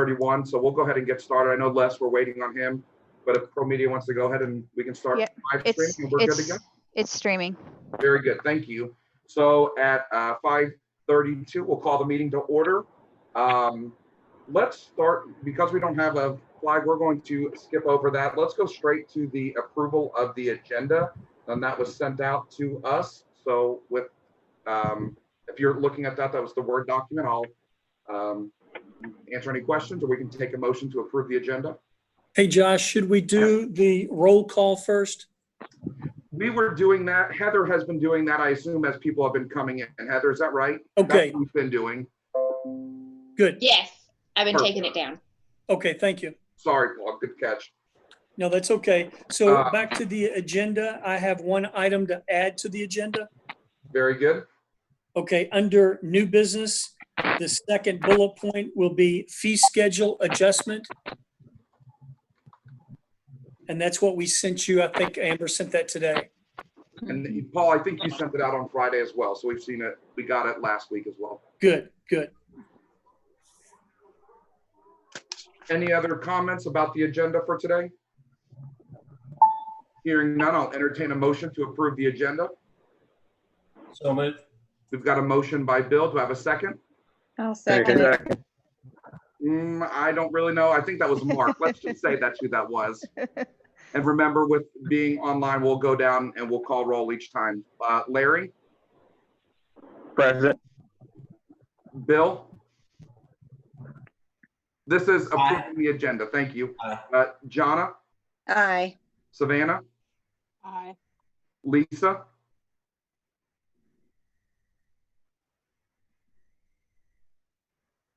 5:31. So we'll go ahead and get started. I know Les, we're waiting on him, but if Pro Media wants to go ahead and we can start live streaming and we're good to go. It's streaming. Very good. Thank you. So at 5:32, we'll call the meeting to order. Let's start, because we don't have a flag, we're going to skip over that. Let's go straight to the approval of the agenda, and that was sent out to us. So with, if you're looking at that, that was the Word document. I'll answer any questions, or we can take a motion to approve the agenda. Hey, Josh, should we do the roll call first? We were doing that. Heather has been doing that, I assume, as people have been coming in. Heather, is that right? Okay. That's what we've been doing. Good. Yes, I've been Perfect. taking it down. Okay, thank you. Sorry, Paul, good catch. No, that's okay. So back to the agenda. I have one item to add to the agenda. Very good. Okay, under new business, the second bullet point will be fee schedule adjustment. And that's what we sent you. I think Amber sent that today. And Paul, I think you sent it out on Friday as well. So we've seen it. We got it last week as well. Good, good. Any other comments about the agenda for today? Hearing none, I'll entertain a motion to approve the agenda. So moved. We've got a motion by Bill. Do I have a second? I'll second it. I don't really know. I think that was Mark. Let's just say that's who that was. And remember, with being online, we'll go down and we'll call roll each time. Larry? Present. Bill? This is approving the agenda. Thank you. Jonna? Aye. Savannah? Aye. Lisa?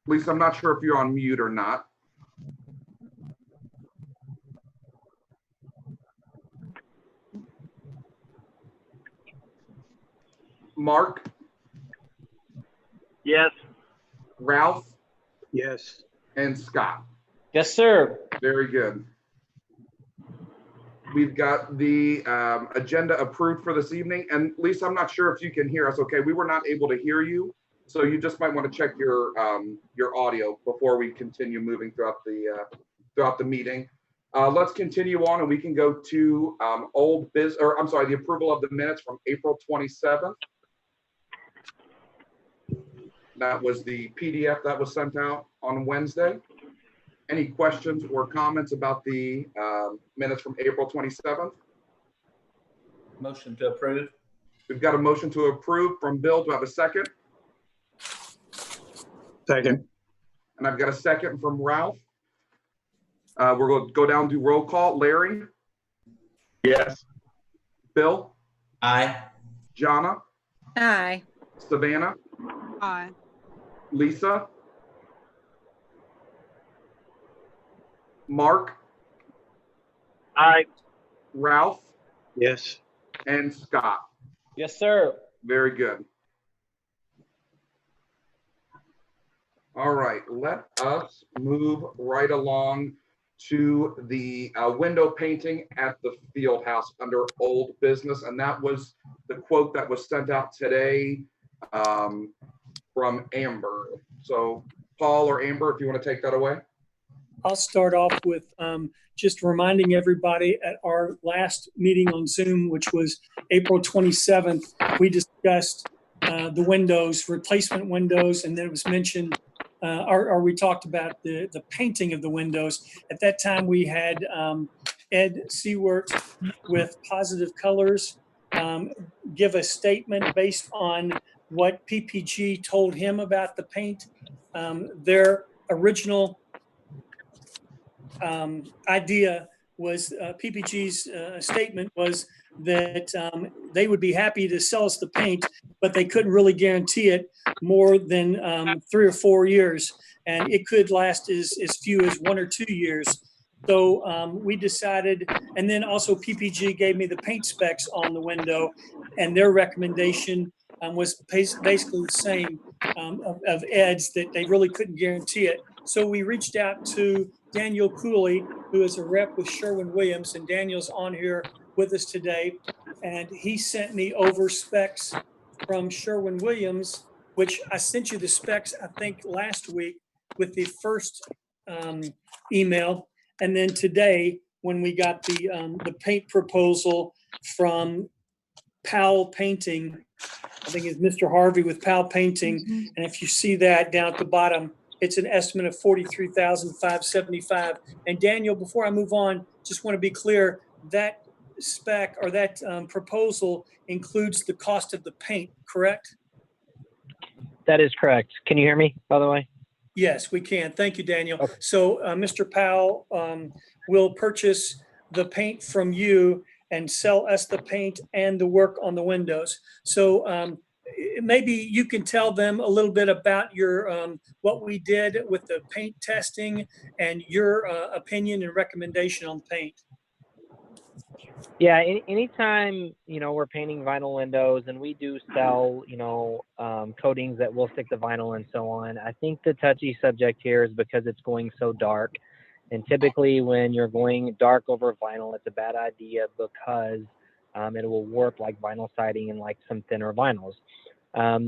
Lisa, I'm not sure if you're on mute or not. Mark? Yes. Ralph? Yes. And Scott? Yes, sir. Very good. We've got the agenda approved for this evening. And Lisa, I'm not sure if you can hear us okay. We were not able to hear you. So you just might want to check your audio before we continue moving throughout the meeting. Let's continue on, and we can go to the approval of the minutes from April 27th. That was the PDF that was sent out on Wednesday. Any questions or comments about the minutes from April 27th? Motion to approve. We've got a motion to approve from Bill. Do I have a second? Second. And I've got a second from Ralph. We're going to go down to roll call. Larry? Yes. Bill? Aye. Jonna? Aye. Savannah? Aye. Lisa? Mark? Aye. Ralph? Yes. And Scott? Yes, sir. Very good. All right, let us move right along to the window painting at the field house under old business. And that was the quote that was sent out today from Amber. So Paul or Amber, if you want to take that away. I'll start off with just reminding everybody at our last meeting on Zoom, which was April 27th, we discussed the windows, replacement windows, and then it was mentioned, or we talked about the painting of the windows. At that time, we had Ed Seward with Positive Colors give a statement based on what PPG told him about the paint. Their original idea was PPG's statement was that they would be happy to sell us the paint, but they couldn't really guarantee it more than 3 or 4 years, and it could last as few as 1 or 2 years. So we decided, and then also PPG gave me the paint specs on the window, and their recommendation was basically the same of Ed's, that they really couldn't guarantee it. So we reached out to Daniel Cooley, who is a rep with Sherwin-Williams, and Daniel's on here with us today. And he sent me over specs from Sherwin-Williams, which I sent you the specs, I think, last week with the first email. And then today, when we got the paint proposal from Powell Painting, I think it's Mr. Harvey with Powell Painting. And if you see that down at the bottom, it's an estimate of $43,575. And Daniel, before I move on, just want to be clear, that spec or that proposal includes the cost of the paint, correct? That is correct. Can you hear me, by the way? Yes, we can. Thank you, Daniel. Okay. So Mr. Powell will purchase the paint from you and sell us the paint and the work on the windows. So maybe you can tell them a little bit about your what we did with the paint testing and your opinion and recommendation on paint. Yeah, anytime, we're painting vinyl windows, and we do sell, coatings that will stick to vinyl and so on. I think the touchy subject here is because it's going so dark. And typically when you're going dark over vinyl, it's a bad idea because it will warp like vinyl siding and like some thinner vinyls.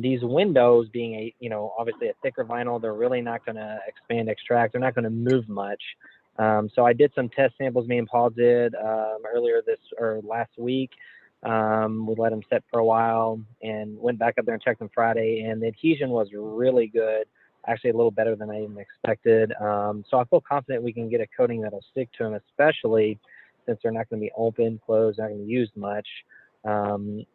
These windows being obviously a thicker vinyl, they're really not going to expand, extract. They're not going to move much. So I did some test samples, me and Paul did last week. We let them sit for a while and went back up there and checked them Friday, and the adhesion was really good, actually a little better than I even expected. So I feel confident we can get a coating that'll stick to them, especially since they're not going to be open, closed, not going to be used much. If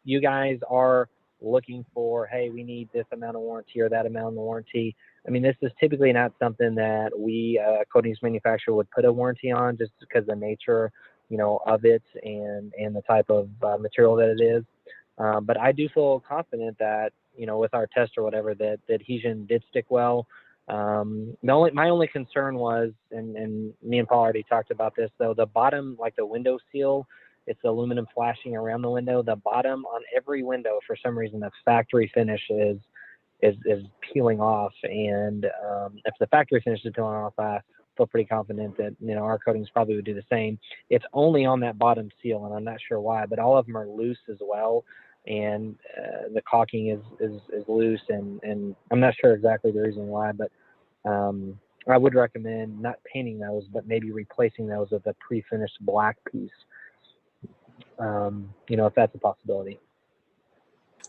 you guys are looking for, hey, we need this amount of warranty or that amount of warranty, I mean, this is typically not something that we, coatings manufacturer, would put a warranty on, just because of the nature, of it and the type of material that it is. But I do feel confident that, with our test or whatever, that the adhesion did stick well. My only concern was, and me and Paul already talked about this, though, the bottom, like the window seal, it's aluminum flashing around the window. The bottom on every window, for some reason, the factory finish is peeling off. And if the factory finish is peeling off, I feel pretty confident that our coatings probably would do the same. It's only on that bottom seal, and I'm not sure why, but all of them are loose as well. And the caulking is loose, and I'm not sure exactly the reason why, but I would recommend not painting those, but maybe replacing those with a pre-finished black piece. If that's a possibility.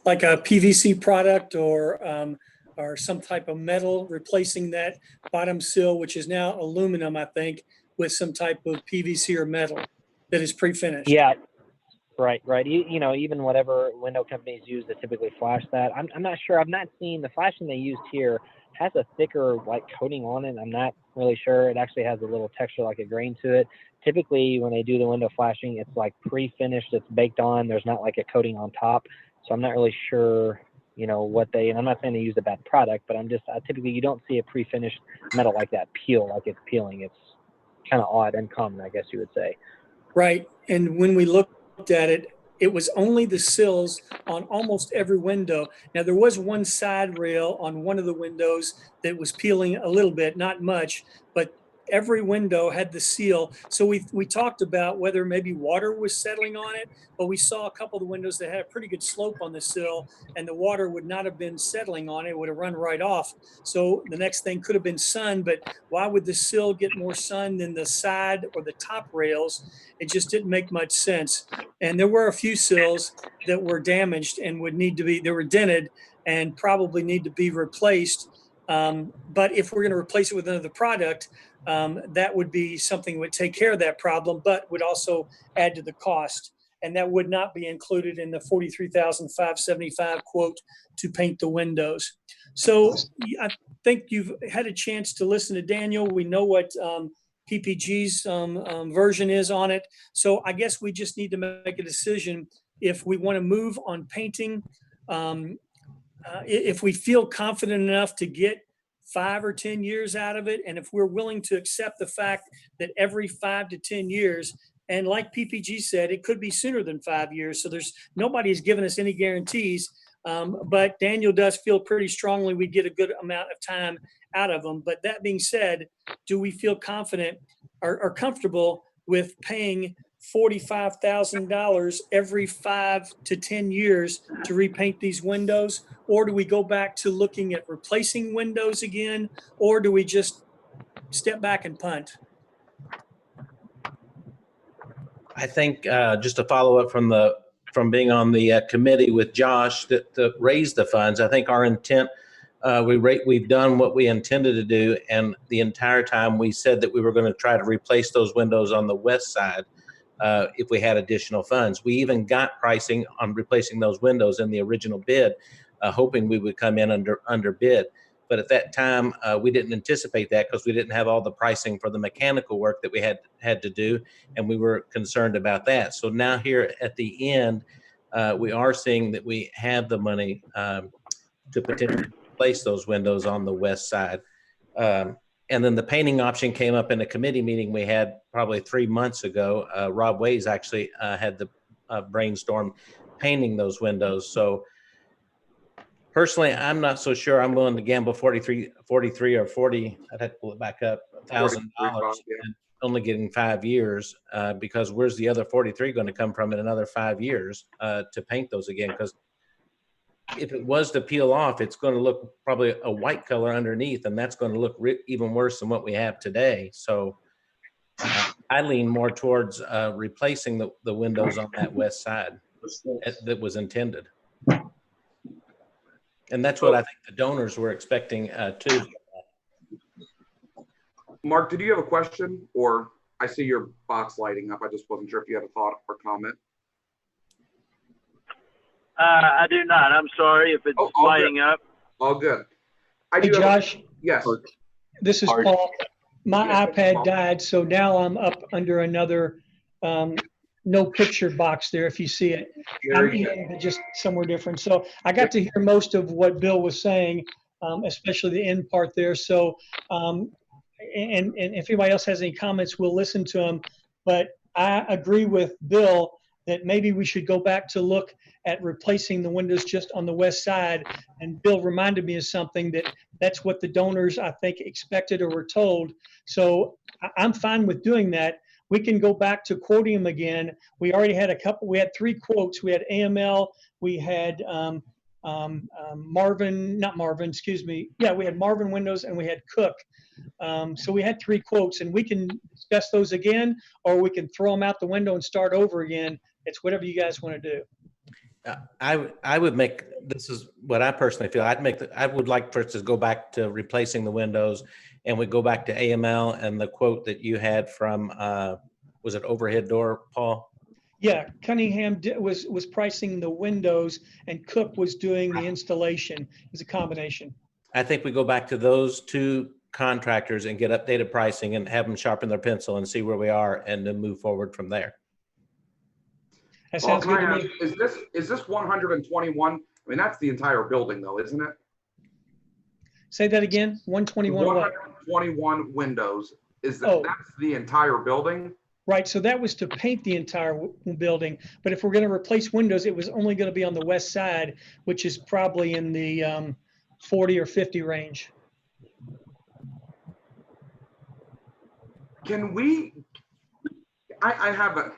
Like a PVC product or some type of metal, replacing that bottom sill, which is now aluminum, I think, with some type of PVC or metal that is pre-finished. Yeah, right. Even whatever window companies use to typically flash that. I'm not sure. I've not seen the flashing they used here has a thicker coating on it. I'm not really sure. It actually has a little texture, like a grain to it. Typically when they do the window flashing, it's like pre-finished, it's baked on. There's not like a coating on top. So I'm not really sure, what and I'm not saying they use a bad product, but typically you don't see a pre-finished metal like that peel, like it's peeling. It's kind of odd, uncommon, I guess you would say. Right. And when we looked at it, it was only the sills on almost every window. Now, there was one side rail on one of the windows that was peeling a little bit, not much, but every window had the seal. So we talked about whether maybe water was settling on it, but we saw a couple of the windows that had a pretty good slope on the sill, and the water would not have been settling on it. It would have run right off. So the next thing could have been sun, but why would the sill get more sun than the side or the top rails? It just didn't make much sense. And there were a few sills that were damaged and they were dented and probably need to be replaced. But if we're going to replace it with another product, that would be something that would take care of that problem, but would also add to the cost. And that would not be included in the $43,575 quote to paint the windows. So I think you've had a chance to listen to Daniel. We know what PPG's version is on it. So I guess we just need to make a decision if we want to move on painting. If we feel confident enough to get 5 or 10 years out of it, and if we're willing to accept the fact that every 5 to 10 years, and like PPG said, it could be sooner than 5 years. So nobody's given us any guarantees, but Daniel does feel pretty strongly we get a good amount of time out of them. But that being said, do we feel confident or comfortable with paying $45,000 every 5 to 10 years to repaint these windows? or do we go back to looking at replacing windows again, or do we just step back and punt? I think just to follow up from being on the committee with Josh to raise the funds, I think our intent, we've done what we intended to do, and the entire time we said that we were going to try to replace those windows on the west side if we had additional funds. We even got pricing on replacing those windows in the original bid, hoping we would come in under bid. But at that time, we didn't anticipate that because we didn't have all the pricing for the mechanical work that we had to do, and we were concerned about that. So now here at the end, we are seeing that we have the money to potentially replace those windows on the west side. And then the painting option came up in a committee meeting we had probably 3 months ago. Rob Ways actually had the brainstorm painting those windows. So personally, I'm not so sure I'm willing to gamble 43 or 40, I'd have to pull it back up, $1,000 and only getting 5 years because where's the other 43 going to come from in another 5 years to paint those again? Because if it was to peel off, it's going to look probably a white color underneath, and that's going to look even worse than what we have today. So I lean more towards replacing the windows on that west side that was intended. And that's what I think the donors were expecting too. Mark, did you have a question? Or I see your box lighting up. I just wasn't sure if you had a thought or comment. I do not. I'm sorry if it's lighting up. All good. Hey, Josh. Yes. This is Paul. My iPad died, so now I'm up under another no picture box there, if you see it. I'm in just somewhere different. So I got to hear most of what Bill was saying, especially the end part there. So, and if anybody else has any comments, we'll listen to them. But I agree with Bill that maybe we should go back to look at replacing the windows just on the west side. And Bill reminded me of something that's what the donors, I think, expected or were told. So I'm fine with doing that. We can go back to quoting them again. We already had we had 3 quotes. We had AML, we had we had Marvin Windows, and we had Cook. So we had 3 quotes, and we can discuss those again, or we can throw them out the window and start over again. It's whatever you guys want to do. I would make, this is what I personally feel, I would like for us to go back to replacing the windows, and we go back to AML and the quote that you had from, was it overhead door, Paul? Yeah, Cunningham was pricing the windows, and Cook was doing the installation. It was a combination. I think we go back to those 2 contractors and get updated pricing and have them sharpen their pencil and see where we are, and then move forward from there. That sounds good to me. Is this 121? I mean, that's the entire building though, isn't it? Say that again. 121 what? 121 windows. That's the entire building? Right. So that was to paint the entire building. But if we're going to replace windows, it was only going to be on the west side, which is probably in the 40 or 50 range. Can we? I have a.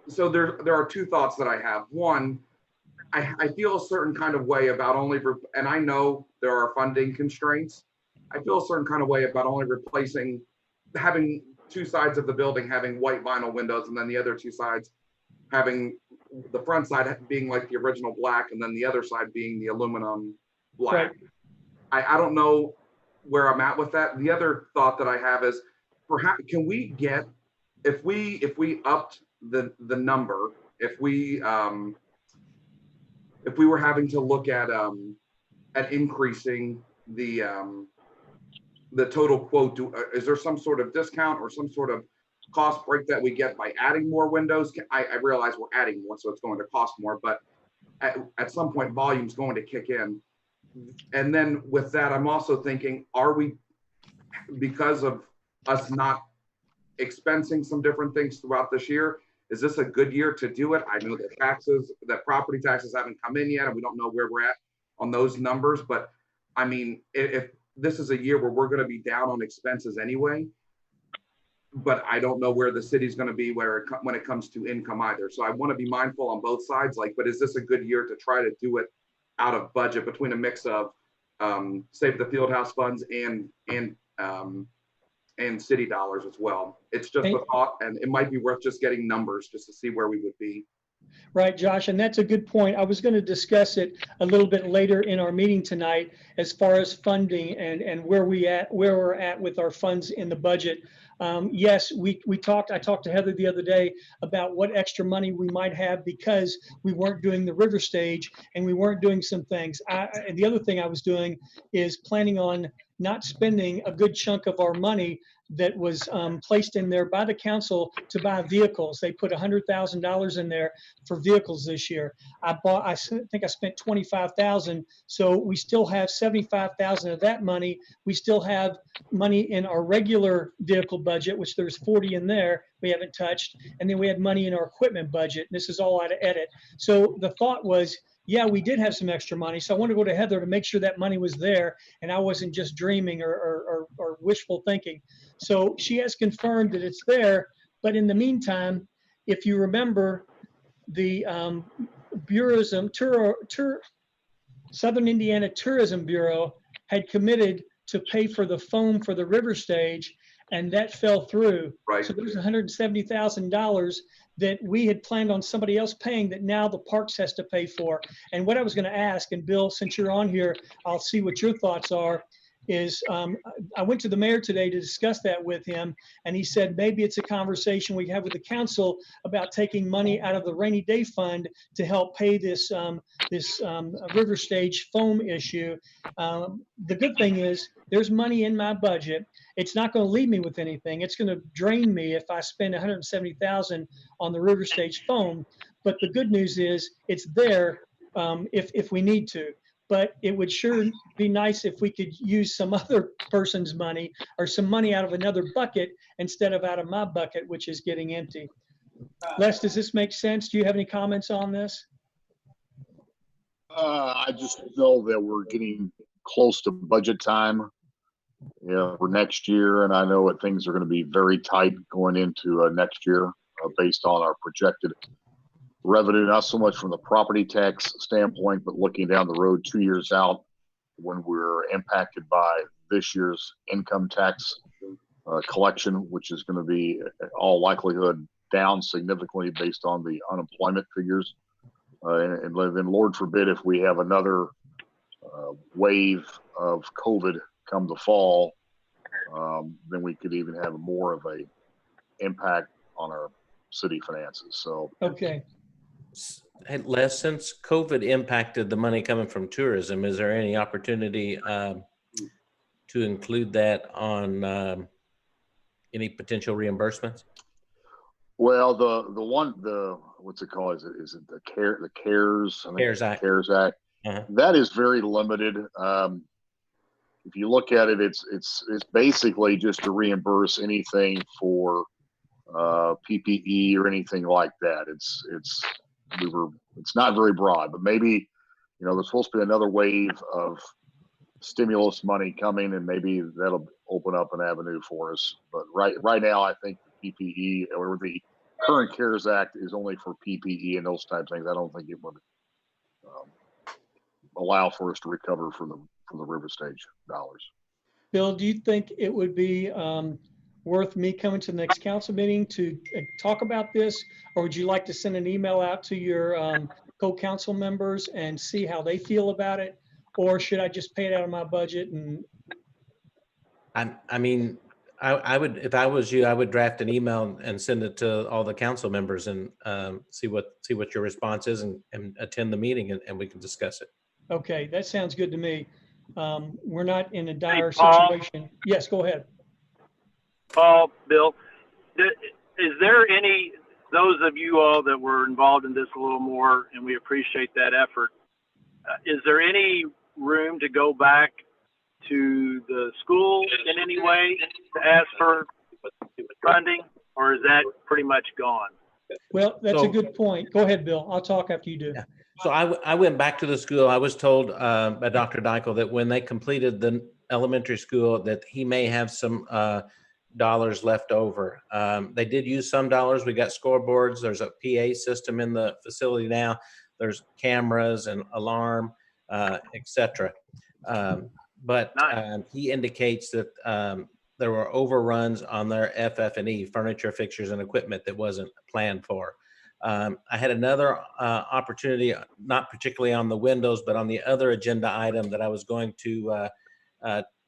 So there are 2 thoughts that I have. One, I feel a certain kind of way about and I know there are funding constraints. I feel a certain kind of way about only replacing, having 2 sides of the building having white vinyl windows, and then the other 2 sides having the front side being like the original black, and then the other side being the aluminum black. Right. I don't know where I'm at with that. The other thought that I have is, perhaps can we get, if we upped the number, if we were having to look at increasing the total quote, is there some sort of discount or some sort of cost break that we get by adding more windows? I realize we're adding more, so it's going to cost more, but at some point volume's going to kick in. And then with that, I'm also thinking, are we, because of us not expensing some different things throughout this year, is this a good year to do it? I know that property taxes haven't come in yet, and we don't know where we're at on those numbers. But I mean, if this is a year where we're going to be down on expenses anyway, but I don't know where the city's going to be when it comes to income either. So I want to be mindful on both sides. But is this a good year to try to do it out of budget between a mix of Save the Fieldhouse funds and city dollars as well. It's just a thought, and it might be worth just getting numbers just to see where we would be. Right, Josh, and that's a good point. I was going to discuss it a little bit later in our meeting tonight as far as funding and where we're at with our funds in the budget. Yes, I talked to Heather the other day about what extra money we might have because we weren't doing the river stage and we weren't doing some things. And the other thing I was doing is planning on not spending a good chunk of our money that was placed in there by the council to buy vehicles. They put $100,000 in there for vehicles this year. I think I spent $25,000. So we still have $75,000 of that money. We still have money in our regular vehicle budget, which there's 40 in there we haven't touched. And then we had money in our equipment budget. This is all out of edit. So the thought was, yeah, we did have some extra money. So I want to go to Heather to make sure that money was there and I wasn't just dreaming or wishful thinking. So she has confirmed that it's there. But in the meantime, if you remember, the Southern Indiana Tourism Bureau had committed to pay for the foam for the river stage, and that fell through. Right. So there's $170,000 that we had planned on somebody else paying that now the parks has to pay for. And what I was going to ask, and Bill, since you're on here, I'll see what your thoughts are, is I went to the mayor today to discuss that with him, and he said maybe it's a conversation we have with the council about taking money out of the rainy day fund to help pay this river stage foam issue. The good thing is there's money in my budget. It's not going to leave me with anything. It's going to drain me if I spend $170,000 on the river stage foam. But the good news is it's there if we need to. But it would sure be nice if we could use some other person's money or some money out of another bucket instead of out of my bucket, which is getting empty. Les, does this make sense? Do you have any comments on this? I just know that we're getting close to budget time, for next year, and I know that things are going to be very tight going into next year based on our projected revenue, not so much from the property tax standpoint, but looking down the road 2 years out when we're impacted by this year's income tax collection, which is going to be all likelihood down significantly based on the unemployment figures. And then Lord forbid if we have another wave of COVID come the fall, then we could even have more of a impact on our city finances. So okay. Hey, Les, since COVID impacted the money coming from tourism, is there any opportunity to include that on any potential reimbursements? Well, what's it called? Is it the CARES? I think CARES Act. CARES Act. Uh-huh. That is very limited. If you look at it, it's basically just to reimburse anything for PPE or anything like that. It's not very broad, but maybe, there's supposed to be another wave of stimulus money coming, and maybe that'll open up an avenue for us. But right now, I think the PPE or the current CARES Act is only for PPE and those types of things. I don't think it would allow for us to recover from the river stage dollars. Bill, do you think it would be worth me coming to the next council meeting to talk about this, or would you like to send an email out to your co-council members and see how they feel about it, or should I just pay it out of my budget? And I mean, I would, if I was you, I would draft an email and send it to all the council members and see what your response is and attend the meeting and we can discuss it. okay, that sounds good to me. We're not in a dire Paul. situation. Yes, go ahead. Paul, Bill, is there those of you all that were involved in this a little more, and we appreciate that effort, is there any room to go back to the school in any way to ask for funding, or is that pretty much gone? Well, that's a good point. Go ahead, Bill. I'll talk after you do. Yeah. So I went back to the school. I was told by Dr. Deichel that when they completed the elementary school that he may have some dollars left over. They did use some dollars. We got scoreboards. There's a PA system in the facility now. There's cameras and alarm. etc. But Nice. he indicates that there were overruns on their FF&E, furniture, fixtures, and equipment that wasn't planned for. I had another opportunity, not particularly on the windows, but on the other agenda item that I was going to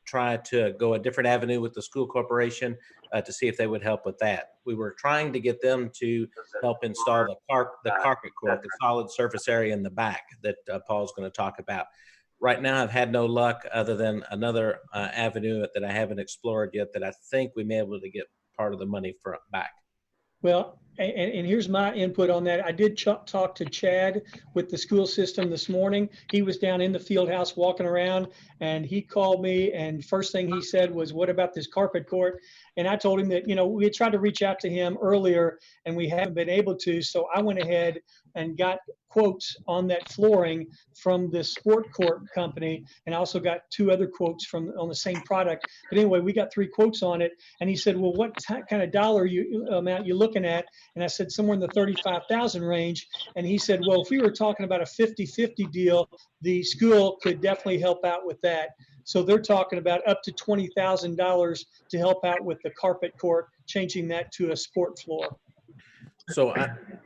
try to go a different avenue with the school corporation to see if they would help with that. We were trying to get them to help install the carpet court, the solid surface area in the back that Paul's going to talk about. Right now, I've had no luck other than another avenue that I haven't explored yet that I think we may be able to get part of the money for back. Well, and here's my input on that. I did talk to Chad with the school system this morning. He was down in the field house walking around, and he called me, and first thing he said was, what about this carpet court? And I told him that, you know, we had tried to reach out to him earlier and we haven't been able to. So I went ahead and got quotes on that flooring from the sport court company. And I also got 2 other quotes on the same product. But anyway, we got 3 quotes on it. And he said, well, what kind of dollar amount you looking at? And I said, somewhere in the 35,000 range. And he said, well, if we were talking about a 50-50 deal, the school could definitely help out with that. So they're talking about up to $20,000 to help out with the carpet court, changing that to a sport floor. So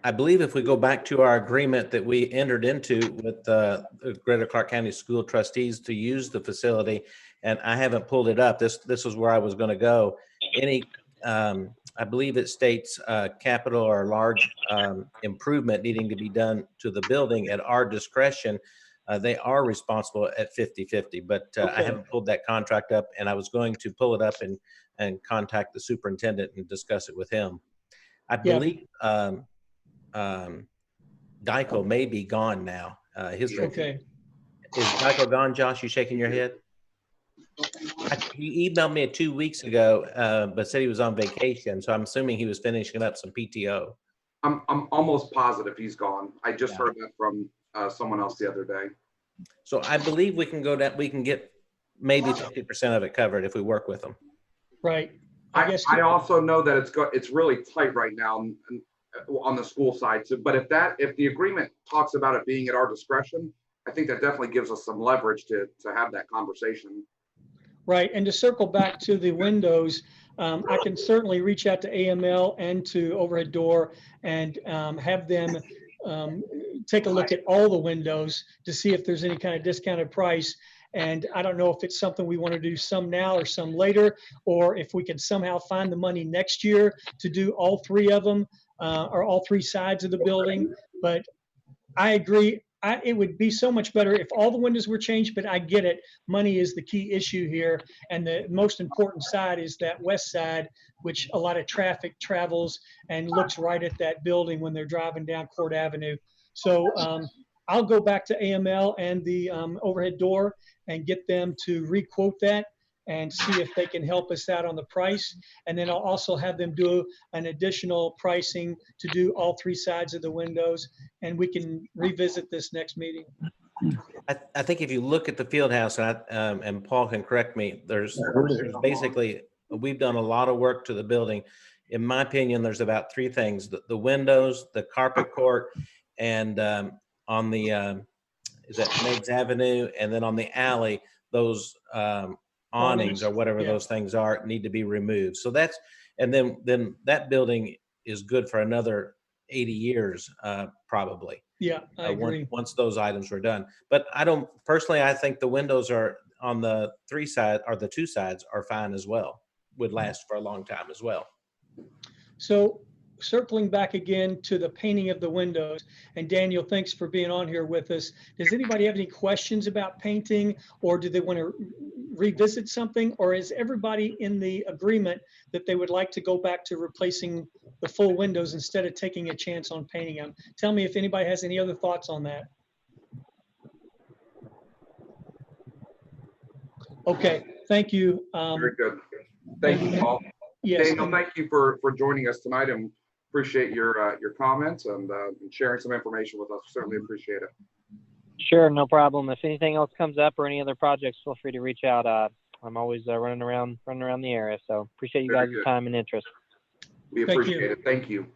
I believe if we go back to our agreement that we entered into with the Greater Clark County School Trustees to use the facility, and I haven't pulled it up. This is where I was going to go. I believe it states capital or large improvement needing to be done to the building at our discretion. They are responsible at 50-50, but Okay. I haven't pulled that contract up, and I was going to pull it up and contact the superintendent and discuss it with him. I believe Geico may be gone now. Okay. Is Geico gone, Josh? You shaking your head? He emailed me 2 weeks ago, but said he was on vacation. So I'm assuming he was finishing up some PTO. I'm almost positive he's gone. I just heard that from someone else the other day. So I believe we can go down. We can get maybe 50% of it covered if we work with them. Right. I also know that it's really tight right now on the school side. So, but if the agreement talks about it being at our discretion, I think that definitely gives us some leverage to have that conversation. Right. And to circle back to the windows, I can certainly reach out to AML and to Overhead Door and have them take a look at all the windows to see if there's any kind of discounted price. And I don't know if it's something we want to do some now or some later, or if we can somehow find the money next year to do all 3 of them or all 3 sides of the building. But I agree. It would be so much better if all the windows were changed, but I get it. Money is the key issue here. And the most important side is that west side, which a lot of traffic travels and looks right at that building when they're driving down Court Avenue. So I'll go back to AML and the Overhead Door and get them to re-quote that and see if they can help us out on the price. And then I'll also have them do an additional pricing to do all 3 sides of the windows, and we can revisit this next meeting. I think if you look at the field house, and Paul can correct me, there's basically, we've done a lot of work to the building. In my opinion, there's about 3 things: the windows, the carpet court, and on the is that Meigs Avenue, and then on the alley, those awnings or whatever those things are need to be removed. So that's, and then that building is good for another 80 years probably. Yeah, I agree. Once those items were done. But I think the windows are on the 3 side or the 2 sides are fine as well. Would last for a long time as well. So circling back again to the painting of the windows, and Daniel, thanks for being on here with us. Does anybody have any questions about painting, or do they want to revisit something, or is everybody in the agreement that they would like to go back to replacing the full windows instead of taking a chance on painting them? Tell me if anybody has any other thoughts on that. Okay, thank you. Very good. Thank you, Paul. Yes, Daniel, thank you for joining us tonight, and appreciate your comments and sharing some information with us. Certainly appreciate it. Sure, no problem. If anything else comes up or any other projects, feel free to reach out. I'm always running around the area. So appreciate you guys' time and interest. We appreciate it. Thank you.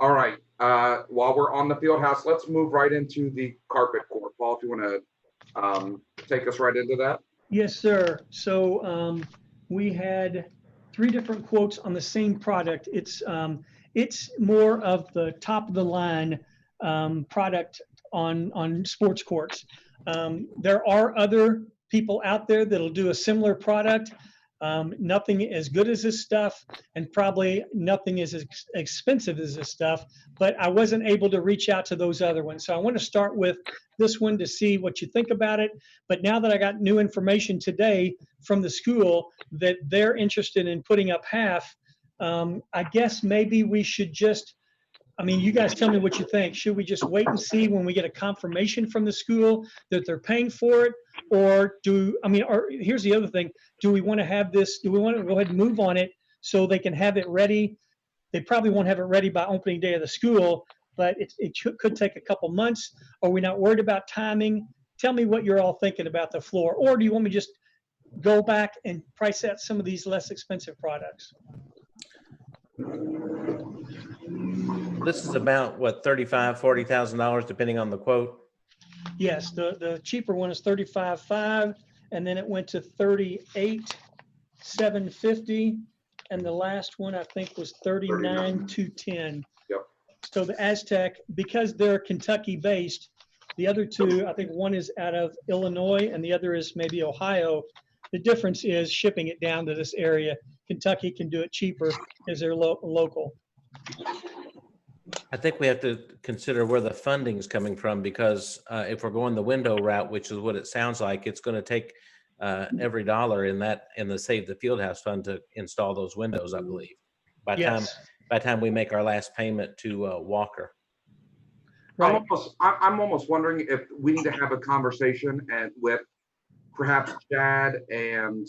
All right. While we're on the field house, let's move right into the carpet court. Paul, if you want to take us right into that? Yes, sir. So we had 3 different quotes on the same product. It's more of the top of the line product on sports courts. There are other people out there that'll do a similar product. Nothing as good as this stuff, and probably nothing as expensive as this stuff, but I wasn't able to reach out to those other ones. So I want to start with this one to see what you think about it. But now that I got new information today from the school that they're interested in putting up half, I guess maybe we should just, I mean, you guys tell me what you think. Should we just wait and see when we get a confirmation from the school that they're paying for it? Or here's the other thing. Do we want to have this, do we want to go ahead and move on it so they can have it ready? They probably won't have it ready by opening day of the school, but it could take a couple months. Are we not worried about timing? Tell me what you're all thinking about the floor. Or do you want me to just go back and price out some of these less expensive products? This is about what, $35,000, $40,000, depending on the quote. Yes, the cheaper one is $35,500, and then it went to $38,750, and the last one I think was $39,210. Yep. So the Aztec, because they're Kentucky based, the other 2, I think one is out of Illinois and the other is maybe Ohio. The difference is shipping it down to this area. Kentucky can do it cheaper because they're local. I think we have to consider where the funding's coming from, because if we're going the window route, which is what it sounds like, it's going to take every dollar in the Save the Fieldhouse fund to install those windows, I believe. By the time we make our last payment to Walker. Right. I'm almost wondering if we need to have a conversation with perhaps Chad and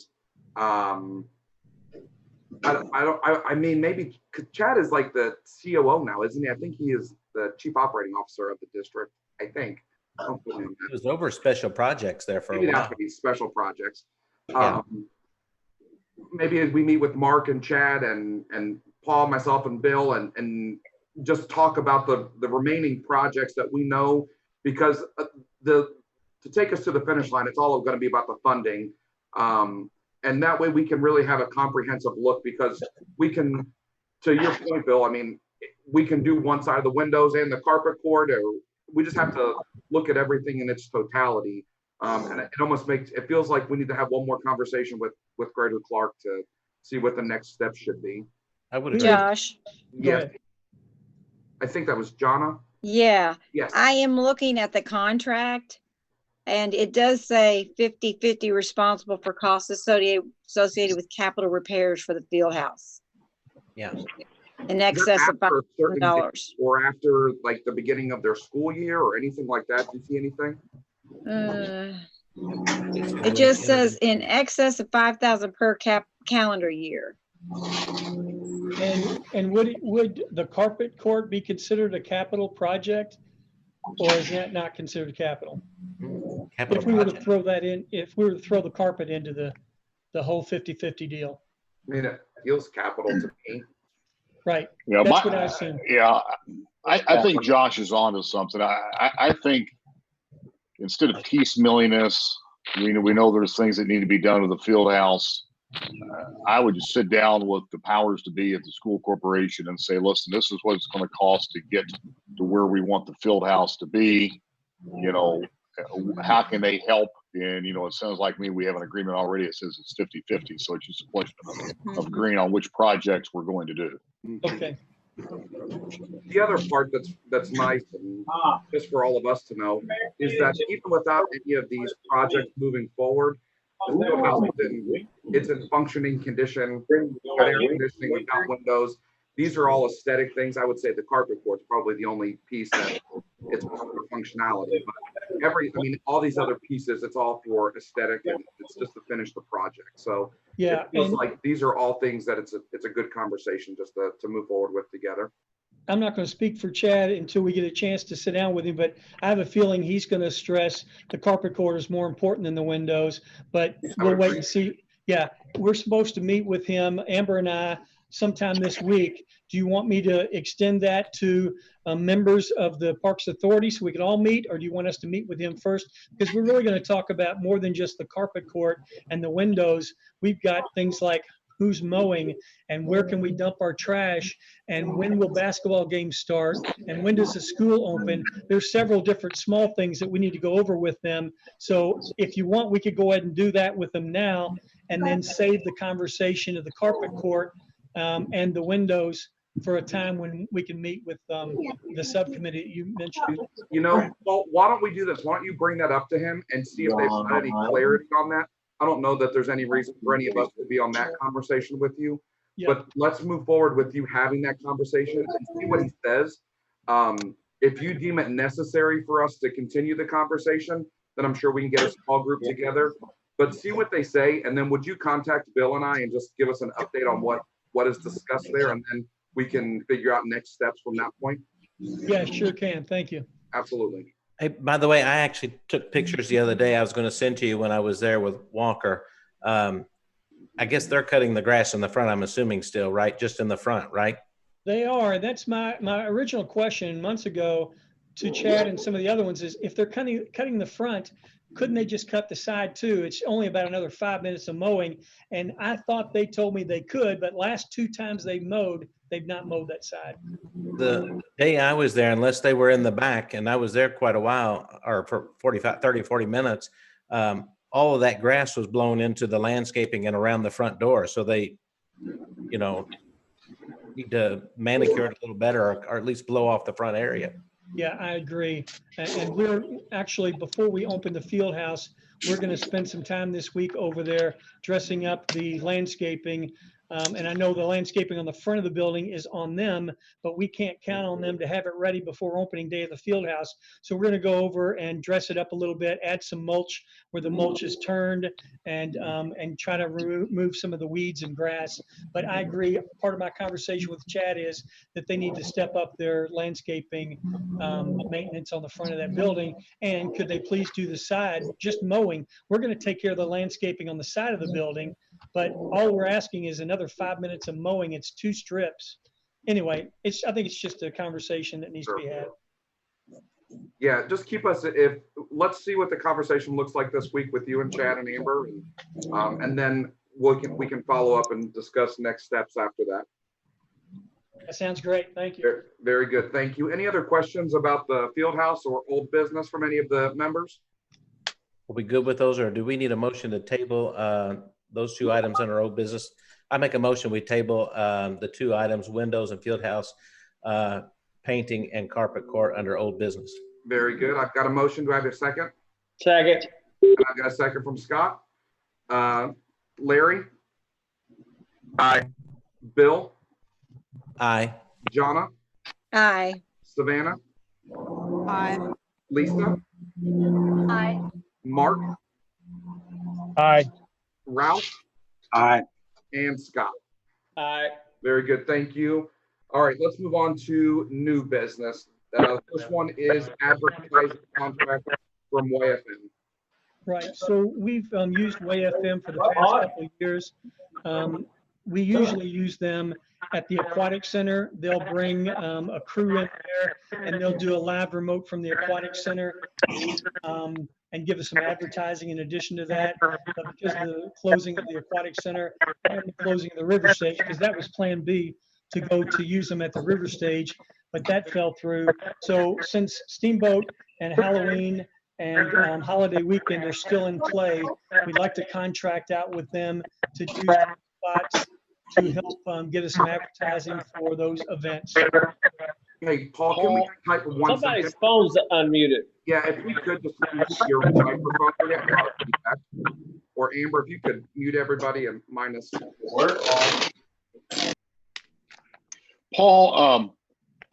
I mean, maybe Chad is like the COO now, isn't he? I think he is the chief operating officer of the district. I think. He was over special projects there for maybe a while. That could be special projects. Yeah. Maybe as we meet with Mark and Chad and Paul, myself and Bill, and just talk about the remaining projects that we know, because to take us to the finish line, it's all going to be about the funding. And that way we can really have a comprehensive look, because we can, to your point, Bill, I mean, we can do one side of the windows and the carpet cord, or we just have to look at everything in its totality. And it almost it feels like we need to have one more conversation with Greater Clark to see what the next steps should be. I would agree. Josh. Yes. I think that was Jonna. Yeah. Yes. I am looking at the contract, and it does say 50/50 responsible for costs associated with capital repairs for the field house. Yeah. In excess of $5,000. Or after like the beginning of their school year or anything like that. Do you see anything? It just says in excess of $5,000 per calendar year. And would the carpet court be considered a capital project, or is that not considered capital? If we were to throw that in, if we were to throw the carpet into the whole 50/50 deal. I mean, it feels capital to me. Right. Yeah, that's what I assume. Yeah, I think Josh is onto something. I think instead of piecemealing this, we know there's things that need to be done with the field house. I would just sit down with the powers to be at the school corporation and say, listen, this is what it's going to cost to get to where we want the field house to be. You know, how can they help? And, you know, it sounds like we have an agreement already. It says it's 50/50. So it's just a question of agreeing on which projects we're going to do. Okay. The other part that's nice, and just for all of us to know, is that even without any of these projects moving forward, the field house it's in functioning condition, got air conditioning, we've got windows. These are all aesthetic things. I would say the carpet court's probably the only piece that it's for functionality. But all these other pieces, it's all for aesthetic, and it's just to finish the project. So yeah, it feels like these are all things that it's a good conversation just to move forward with together. I'm not going to speak for Chad until we get a chance to sit down with him, but I have a feeling he's going to stress the carpet cord is more important than the windows, but we'll wait and see. Yeah, we're supposed to meet with him, Amber and I, sometime this week. Do you want me to extend that to members of the Parks Authority so we can all meet, or do you want us to meet with him first? Because we're really going to talk about more than just the carpet court and the windows. We've got things like who's mowing and where can we dump our trash and when will basketball games start and when does the school open. There's several different small things that we need to go over with them. So if you want, we could go ahead and do that with them now and then save the conversation of the carpet court and the windows for a time when we can meet with the subcommittee you mentioned. You know, well, why don't we do this? Why don't you bring that up to him and see if they've got any clarity on that? I don't know that there's any reason for any of us to be on that conversation with you, but let's move forward with you having that conversation and see what he says. If you deem it necessary for us to continue the conversation, then I'm sure we can get a small group together, but see what they say. And then would you contact Bill and I and just give us an update on what is discussed there? And then we can figure out next steps from that point. Yeah, sure can. Thank you. Absolutely. Hey, by the way, I actually took pictures the other day. I was going to send to you when I was there with Walker. I guess they're cutting the grass in the front, I'm assuming still, right? Just in the front, right? They are. That's my original question months ago to Chad and some of the other ones is if they're cutting the front, couldn't they just cut the side too? It's only about another 5 minutes of mowing. And I thought they told me they could, but last 2 times they mowed, they've not mowed that side. The day I was there, unless they were in the back, and I was there quite a while, or for 40 minutes, all of that grass was blown into the landscaping and around the front door. So they, you know, need to manicure it a little better or at least blow off the front area. Yeah, I agree. And we're actually, before we open the field house, we're going to spend some time this week over there dressing up the landscaping. And I know the landscaping on the front of the building is on them, but we can't count on them to have it ready before opening day of the field house. So we're going to go over and dress it up a little bit, add some mulch where the mulch is turned, and try to remove some of the weeds and grass. But I agree, part of my conversation with Chad is that they need to step up their landscaping maintenance on the front of that building. And could they please do the side, just mowing? We're going to take care of the landscaping on the side of the building, but all we're asking is another 5 minutes of mowing. It's 2 strips. Anyway, I think it's just a conversation that needs to be had. Yeah, just keep us, let's see what the conversation looks like this week with you and Chad and Amber. And then we can follow up and discuss next steps after that. That sounds great. Thank you. Very good. Thank you. Any other questions about the field house or old business from any of the members? Are we good with those, or do we need a motion to table those 2 items under old business? I make a motion we table the 2 items, windows and field house, painting and carpet court under old business. Very good. I've got a motion. Do I have a second? Second. And I've got a second from Scott. Larry? Aye. Bill? Aye. Jonna? Aye. Savannah? Aye. Lisa? Aye. Mark? Aye. Ralph? Aye. And Scott. Aye. Very good. Thank you. All right, let's move on to new business. First one is advertising contract from YFM. Right. So we've used YFM for the past couple of years. We usually use them at the aquatic center. They'll bring a crew in there and they'll do a live remote from the aquatic center and give us some advertising in addition to that. But because of the closing of the aquatic center and the closing of the river stage, because that was plan B to go to use them at the river stage, but that fell through. So since Steamboat and Halloween and holiday weekend are still in play, we'd like to contract out with them to do spots to help get us some advertising for those events. Hey, Paul, can we type one Somebody's second? phone's unmuted. Yeah, if we could just mute your microphone, or Amber, if you could mute everybody and minus. Paul,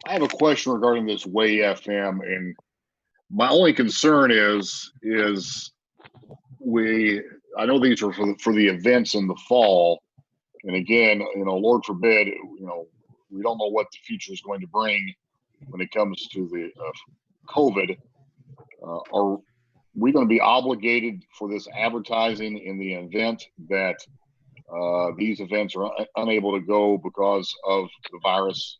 I have a question regarding this YFM, and my only concern is I know these are for the events in the fall, and again, Lord forbid, we don't know what the future is going to bring when it comes to the COVID. Are we going to be obligated for this advertising in the event that these events are unable to go because of the virus?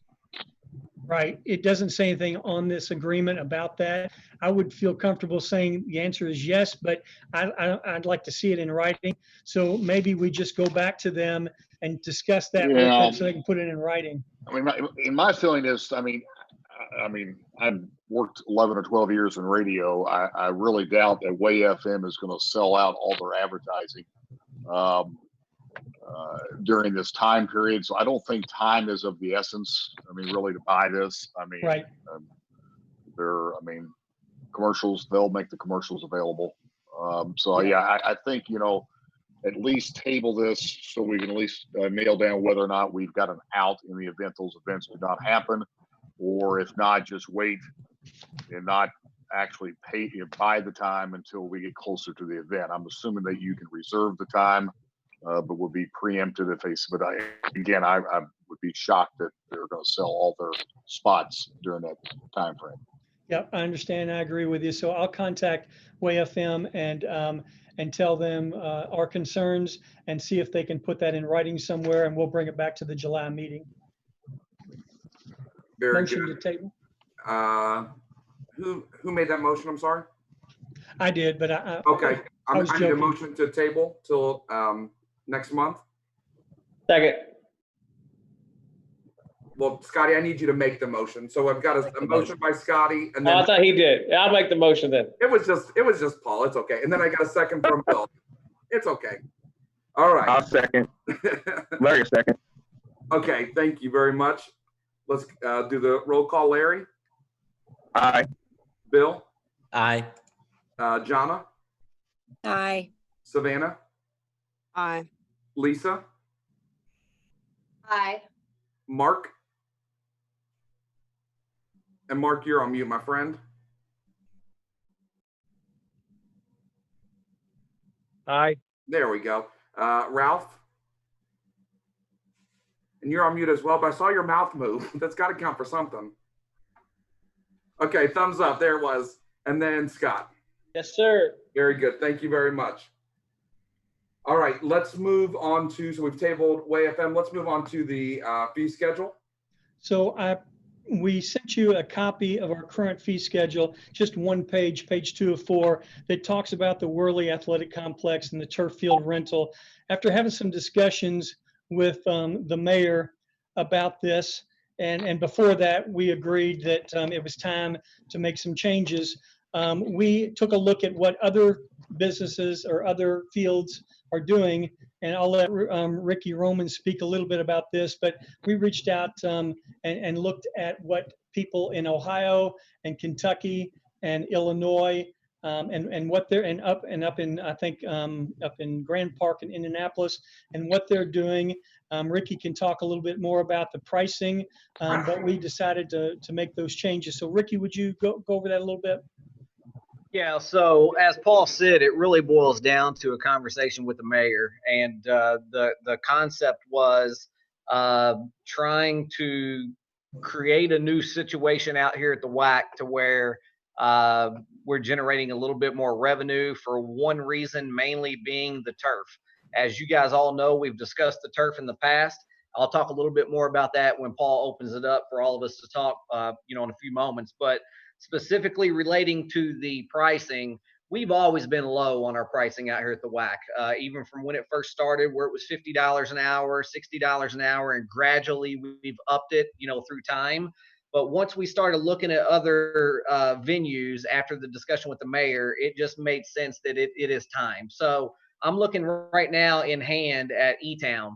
Right. It doesn't say anything on this agreement about that. I would feel comfortable saying the answer is yes, but I'd like to see it in writing. So maybe we just go back to them and discuss that with them so they can put it in writing. I mean, my feeling is, I mean, I've worked 11 or 12 years in radio. I really doubt that Way FM is going to sell out all their advertising during this time period. So I don't think time is of the essence. I mean, really, to buy this. I mean, right. Commercials, they'll make the commercials available. I think, at least table this so we can at least nail down whether or not we've got an out in the event those events do not happen, or if not, just wait and not actually buy the time until we get closer to the event. I'm assuming that you can reserve the time, but would be preempted if they. But I would be shocked that they're going to sell all their spots during that time frame. Yep, I understand. I agree with you. So I'll contact Way FM and tell them our concerns and see if they can put that in writing somewhere, and we'll bring it back to the July meeting. Very motion good. to table. Who made that motion? I'm sorry. I did, but okay. I need a joking. motion to table till next month. Second. Well, Scotty, I need you to make the motion. So I've got a motion by Scotty, and then I thought he did. I'll make the motion then. it was just Paul. It's okay. And then I got a second from Bill. It's okay. All right. I'll second. Larry, second. Okay. Thank you very much. Let's do the roll call. Larry. Aye. Bill. Aye. Jonna. Aye. Savannah. Aye. Lisa. Aye. Mark. And Mark, you're on mute, my friend. Aye. There we go. Ralph. And you're on mute as well, but I saw your mouth move. That's got to count for something. Okay, thumbs up. There it was. And then Scott. Yes, sir. Very good. Thank you very much. All right, let's move on to, so we've tabled Way FM. Let's move on to the fee schedule. So we sent you a copy of our current fee schedule, just one page, page 2 of 4, that talks about the Worley Athletic Complex and the turf field rental. After having some discussions with the mayor about this, and before that, we agreed that it was time to make some changes. We took a look at what other businesses or other fields are doing, and I'll let Ricky Roman speak a little bit about this, but we reached out and looked at what people in Ohio and Kentucky and Illinois and what they're up in I think up in Grand Park in Indianapolis and what they're doing. Ricky can talk a little bit more about the pricing, but we decided to make those changes. So Ricky, would you go over that a little bit? Yeah, so as Paul said, it really boils down to a conversation with the mayor, and the concept was trying to create a new situation out here at the WAC to where we're generating a little bit more revenue for one reason, mainly being the turf. As you guys all know, we've discussed the turf in the past. I'll talk a little bit more about that when Paul opens it up for all of us to talk, in a few moments, but specifically relating to the pricing, we've always been low on our pricing out here at the WAC. Even from when it first started, where it was $50 an hour, $60 an hour, and gradually we've upped it, through time. But once we started looking at other venues after the discussion with the mayor, it just made sense that it is time. So I'm looking right now in hand at E-Town.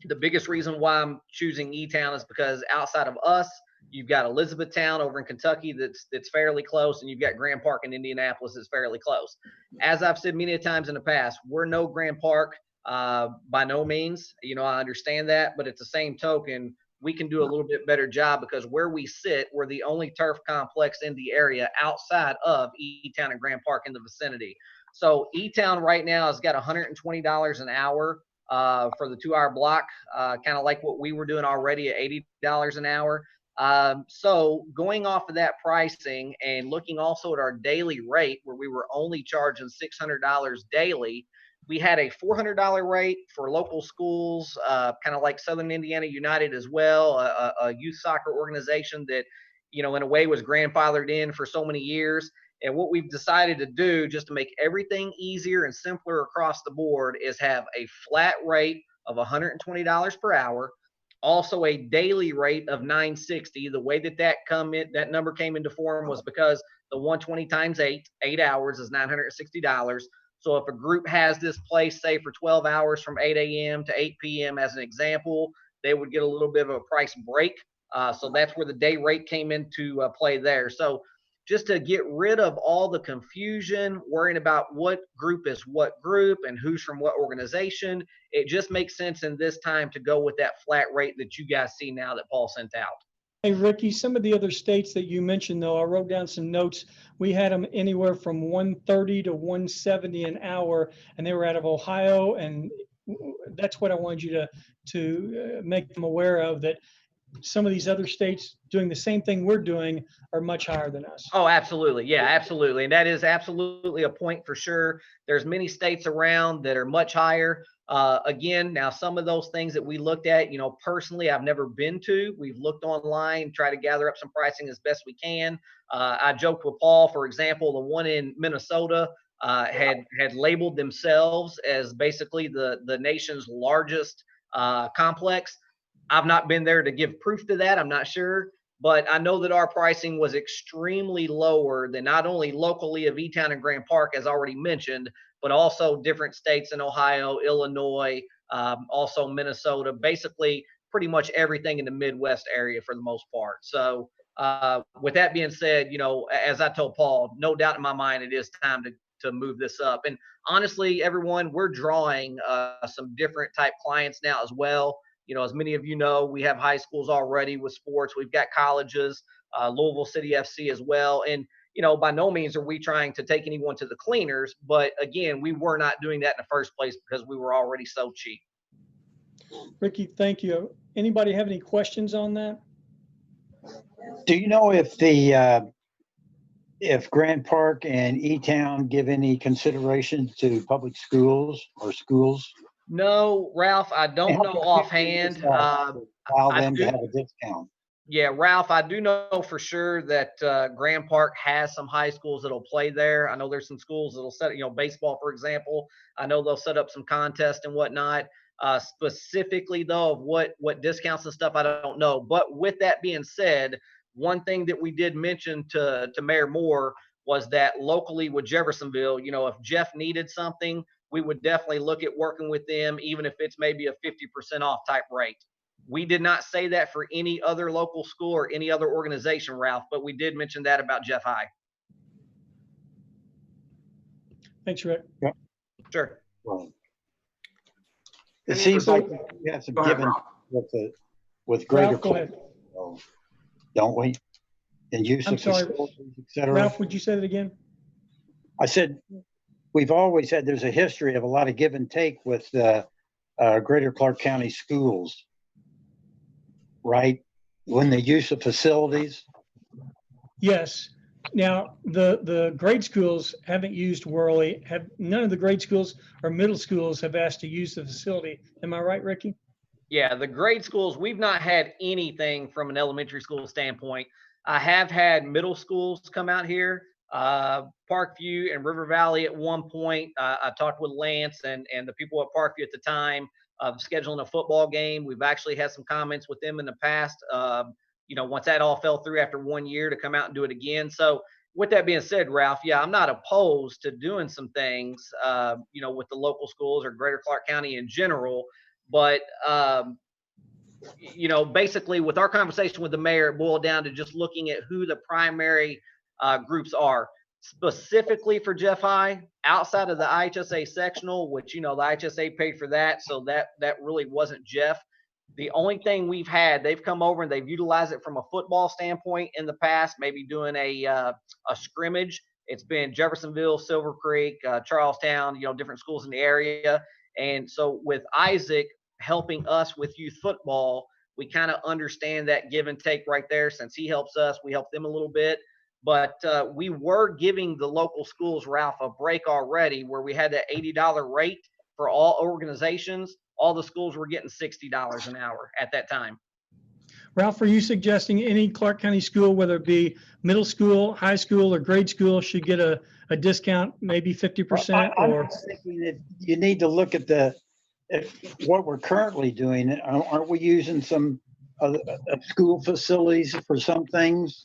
The biggest reason why I'm choosing E-Town is because outside of us, you've got Elizabethtown over in Kentucky that's fairly close, and you've got Grand Park in Indianapolis that's fairly close. As I've said many times in the past, we're no Grand Park by no means. I understand that, but at the same token, we can do a little bit better job because where we sit, we're the only turf complex in the area outside of E-Town and Grand Park in the vicinity. So E-Town right now has got $120 an hour for the 2-hour block, kind of like what we were doing already at $80 an hour. So going off of that pricing and looking also at our daily rate where we were only charging $600 daily, we had a $400 rate for local schools, kind of like Southern Indiana United as well, a youth soccer organization that, in a way was grandfathered in for so many years. And what we've decided to do, just to make everything easier and simpler across the board, is have a flat rate of $120 per hour, also a daily rate of $960. The way that number came into form was because the 120 times 8 hours is $960. So if a group has this place, say for 12 hours from 8 a.m. to 8 p.m. as an example, they would get a little bit of a price break. So that's where the day rate came into play there. So just to get rid of all the confusion, worrying about what group is what group and who's from what organization, it just makes sense in this time to go with that flat rate that you guys see now that Paul sent out. Hey, Ricky, some of the other states that you mentioned, though, I wrote down some notes. We had them anywhere from 130 to 170 an hour, and they were out of Ohio. And that's what I wanted you to make them aware of, that some of these other states doing the same thing we're doing are much higher than us. Oh, absolutely. Yeah, absolutely. And that is absolutely a point for sure. There's many states around that are much higher. Again, now some of those things that we looked at, personally, I've never been to. We've looked online, try to gather up some pricing as best we can. I joked with Paul, for example, the one in Minnesota had labeled themselves as basically the nation's largest complex. I've not been there to give proof to that. I'm not sure. But I know that our pricing was extremely lower than not only locally of E-Town and Grand Park, as already mentioned, but also different states in Ohio, Illinois, also Minnesota, basically pretty much everything in the Midwest area for the most part. So with that being said, as I told Paul, no doubt in my mind, it is time to move this up. And honestly, everyone, we're drawing some different type clients now as well. As many of you know, we have high schools already with sports. We've got colleges, Louisville City FC as well. And, by no means are we trying to take anyone to the cleaners. But again, we were not doing that in the first place because we were already so cheap. Ricky, thank you. Anybody have any questions on that? Do you know if Grand Park and E-Town give any consideration to public schools or schools? No, Ralph, I don't know offhand. Allow them to have a discount. Yeah, Ralph, I do know for sure that Grand Park has some high schools that'll play there. I know there's some schools that'll set, baseball, for example. I know they'll set up some contests and whatnot. Specifically, though, of what discounts and stuff, I don't know. But with that being said, one thing that we did mention to Mayor Moore was that locally with Jeffersonville, if Jeff needed something, we would definitely look at working with them, even if it's maybe a 50% off type rate. We did not say that for any other local school or any other organization, Ralph, but we did mention that about Jeff High. Thanks, Rick. Yeah. Sure. Well, it seems like we have some given with greater Ralph, don't we? And use I'm of sorry, facilities, et cetera. Ralph, would you say that again? I said, we've always had, there's a history of a lot of give and take with the Greater Clark County schools, right? When the use of facilities. Yes. Now, the grade schools haven't used Worley. None of the grade schools or middle schools have asked to use the facility. Am I right, Ricky? Yeah, the grade schools, we've not had anything from an elementary school standpoint. I have had middle schools come out here, Parkview and River Valley at one point. I talked with Lance and the people at Parkview at the time of scheduling a football game. We've actually had some comments with them in the past, once that all fell through after 1 year, to come out and do it again. So with that being said, Ralph, yeah, I'm not opposed to doing some things, with the local schools or Greater Clark County in general. But, basically with our conversation with the mayor, it boiled down to just looking at who the primary groups are. Specifically for Jeff High, outside of the IHSA sectional, which, the IHSA paid for that. So that really wasn't Jeff. The only thing we've had, they've come over and they've utilized it from a football standpoint in the past, maybe doing a scrimmage. It's been Jeffersonville, Silver Creek, Charlestown, different schools in the area. And so with Isaac helping us with youth football, we kind of understand that give and take right there. Since he helps us, we help them a little bit. But we were giving the local schools, Ralph, a break already where we had that $80 rate. for all organizations, all the schools were getting $60 an hour at that time. Ralph, are you suggesting any Clark County school, whether it be middle school, high school, or grade school, should get a discount, maybe 50%? I'm Or just thinking that you need to look at what we're currently doing. Aren't we using some school facilities for some things?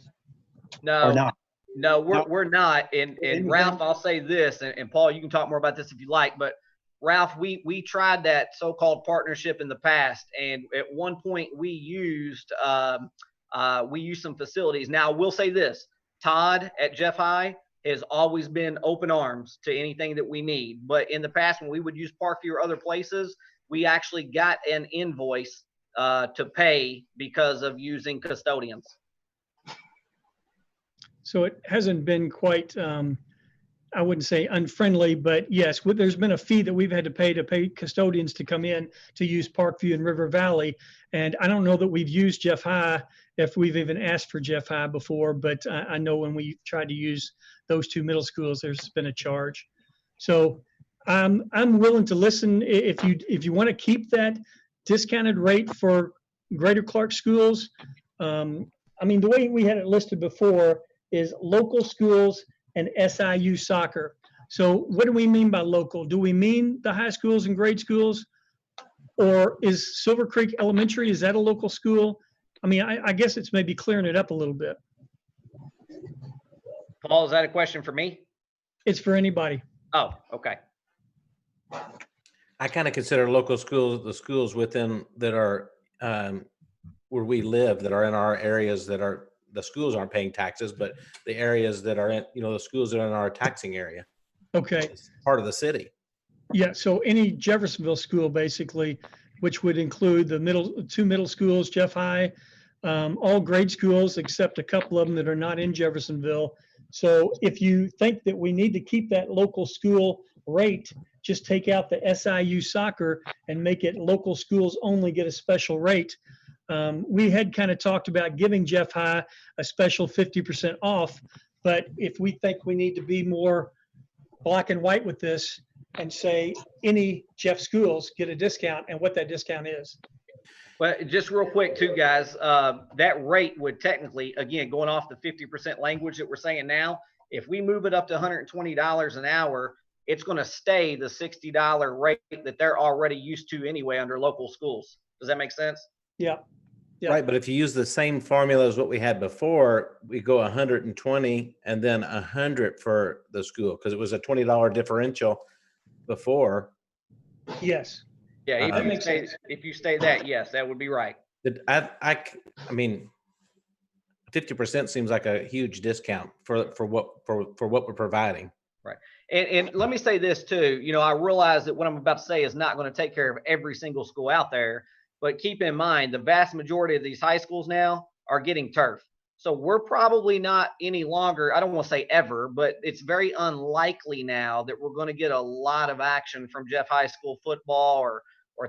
No, Or not? no, we're, No. we're not. And Anything? Ralph, I'll say this, and Paul, you can talk more about this if you like, but Ralph, we tried that so-called partnership in the past, and at one point we used some facilities. Now, we'll say this: Todd at Jeff High has always been open arms to anything that we need. But in the past, when we would use Parkview or other places, we actually got an invoice to pay because of using custodians. so it hasn't been quite, I wouldn't say unfriendly, but yes, there's been a fee that we've had to pay custodians to come in to use Parkview and River Valley. And I don't know that we've used Jeff High, if we've even asked for Jeff High before, but I know when we tried to use those two middle schools, there's been a charge. So I'm willing to listen if you want to keep that discounted rate for Greater Clark schools. I mean, the way we had it listed before is local schools and SIU soccer. So what do we mean by local? Do we mean the high schools and grade schools? Or is Silver Creek Elementary, is that a local school? I mean, I guess it's maybe clearing it up a little bit. Paul, is that a question for me? It's for anybody. Oh, okay. I kind of consider local schools the schools within that are where we live, that are in our areas, that are, the schools aren't paying taxes, but the areas that are in, the schools that are in our taxing area. Okay. It's part of the city. Yeah, so any Jeffersonville school basically, which would include the two middle schools, Jeff High, all grade schools except a couple of them that are not in Jeffersonville. So if you think that we need to keep that local school rate, just take out the SIU soccer and make it local schools only get a special rate. We had kind of talked about giving Jeff High a special 50% off, but if we think we need to be more black and white with this and say any Jeff schools get a discount and what that discount is. Well, just real quick too, guys, that rate would technically, again, going off the 50% language that we're saying now, if we move it up to $120 an hour, it's going to stay the $60 rate that they're already used to anyway under local schools. Does that make sense? Yeah. Yeah. Right, but if you use the same formula as what we had before, we go 120 and then 100 for the school, because it was a $20 differential before. Yes. Yeah, if you stay that, yes, that would be right. I mean, 50% seems like a huge discount for what we're providing. Right. And let me say this too, I realize that what I'm about to say is not going to take care of every single school out there, but keep in mind the vast majority of these high schools now are getting turf. So we're probably not any longer, I don't want to say ever, but it's very unlikely now that we're going to get a lot of action from Jeff High School football or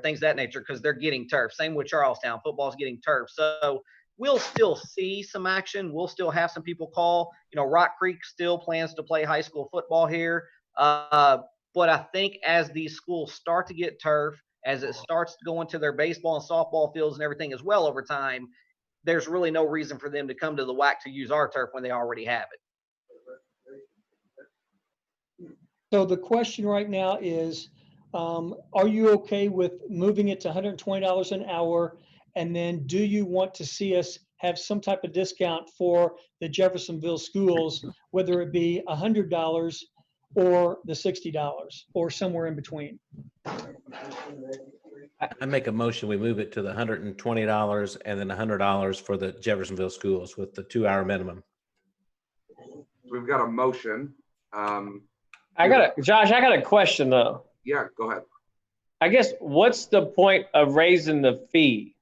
things of that nature, because they're getting turf. Same with Charlestown, football's getting turf. So we'll still see some action. We'll still have some people call. Rock Creek still plans to play high school football here. But I think as these schools start to get turf, as it starts to go into their baseball and softball fields and everything as well over time, there's really no reason for them to come to the WAC to use our turf when they already have it. So the question right now is, are you okay with moving it to $120 an hour? And then do you want to see us have some type of discount for the Jeffersonville schools, whether it be $100 or the $60 or somewhere in between? I make a motion, we move it to the $120 and then $100 for the Jeffersonville schools with the 2-hour minimum. We've got a motion. Josh, I got a question though. Yeah, go ahead. I guess what's the point of raising the fee?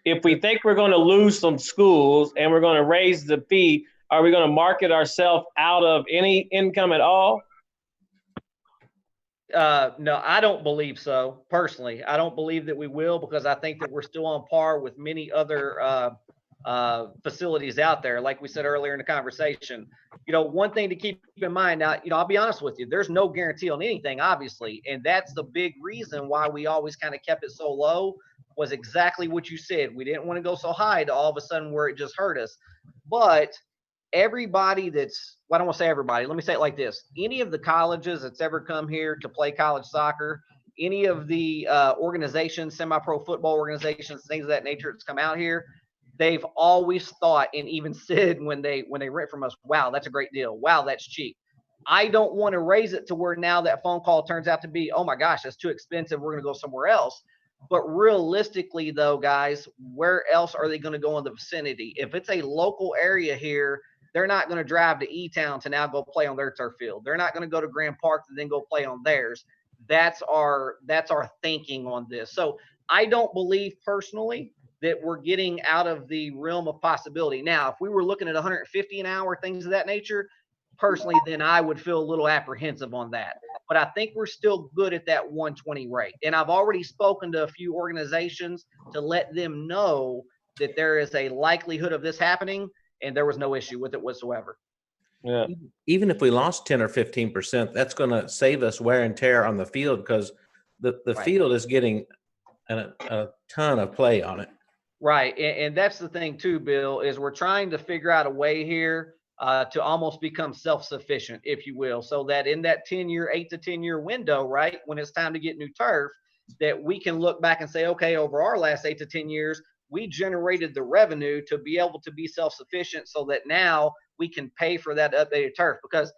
If we think we're going to lose some schools and we're going to raise the fee, are we going to market ourselves out of any income at all? No, I don't believe so. Personally, I don't believe that we will, because I think that we're still on par with many other facilities out there. Like we said earlier in the conversation, one thing to keep in mind now, I'll be honest with you, there's no guarantee on anything, obviously. And that's the big reason why we always kind of kept it so low, was exactly what you said. We didn't want to go so high to all of a sudden where it just hurt us. But everybody I don't want to say everybody, let me say it like this. Any of the colleges that's ever come here to play college soccer, any of the organizations, semi-pro football organizations, things of that nature that's come out here, they've always thought and even said when they rent from us, wow, that's a great deal. Wow, that's cheap. I don't want to raise it to where now that phone call turns out to be, oh my gosh, that's too expensive, we're going to go somewhere else. But realistically, though, guys, where else are they going to go in the vicinity? If it's a local area here, they're not going to drive to E-Town to now go play on their turf field. They're not going to go to Grand Park to then go play on theirs. That's our thinking on this. So I don't believe personally that we're getting out of the realm of possibility. Now, if we were looking at 150 an hour, things of that nature, personally, then I would feel a little apprehensive on that. But I think we're still good at that 120 rate. And I've already spoken to a few organizations to let them know that there is a likelihood of this happening, and there was no issue with it whatsoever. Yeah. Even if we lost 10 or 15%, that's going to save us wear and tear on the field, because the Right. field is getting a ton of play on it. Right. And that's the thing too, Bill, is we're trying to figure out a way here to almost become self-sufficient, if you will, so that in that 8 to 10 year window, right, when it's time to get new turf, that we can look back and say, okay, over our last 8 to 10 years, we generated the revenue to be able to be self-sufficient, so that now we can pay for that updated turf. Because,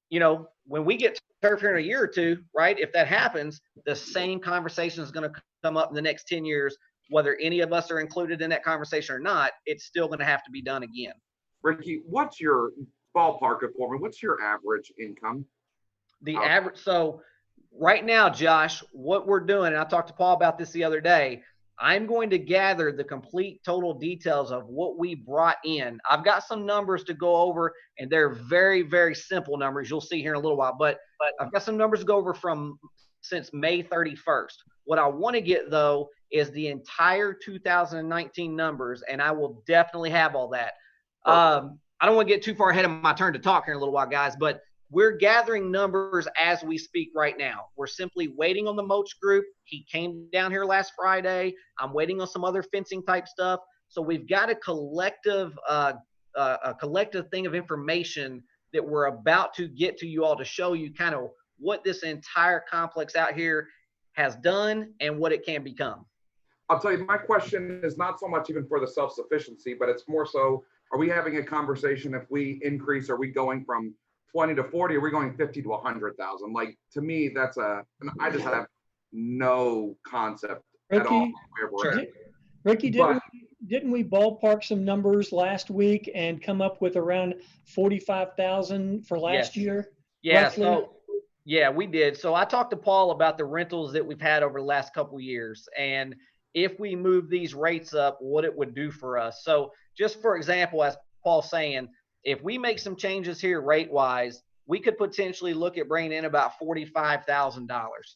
when we get turf here in a year or two, right, if that happens, the same conversation is going to come up in the next 10 years, whether any of us are included in that conversation or not. It's still going to have to be done again. Ricky, what's your ballpark it for me? What's your average income? The average. So right now, Josh, what we're doing, and I talked to Paul about this the other day, I'm going to gather the complete total details of what we brought in. I've got some numbers to go over, and they're very, very simple numbers. You'll see here in a little while, but I've got some numbers to go over since May 31st. What I want to get, though, is the entire 2019 numbers, and I will definitely have all that. I don't want to get too far ahead of my turn to talk here in a little while, guys, but we're gathering numbers as we speak right now. We're simply waiting on the Moach group. He came down here last Friday. I'm waiting on some other fencing type stuff. So we've got a collective thing of information that we're about to get to you all to show you kind of what this entire complex out here has done and what it can become. I'll tell you, my question is not so much even for the self-sufficiency, but it's more so, are we having a conversation if we increase, are we going from 20 to 40, are we going 50 to 100,000? Like, to me, I just have no concept at all where we're at. Ricky, didn't we ballpark some numbers last week and come up with around 45,000 for last year? Yeah, roughly? so yeah, we did. So I talked to Paul about the rentals that we've had over the last couple of years, and if we move these rates up, what it would do for us. So just for example, as Paul's saying, if we make some changes here rate-wise, we could potentially look at bringing in about $45,000,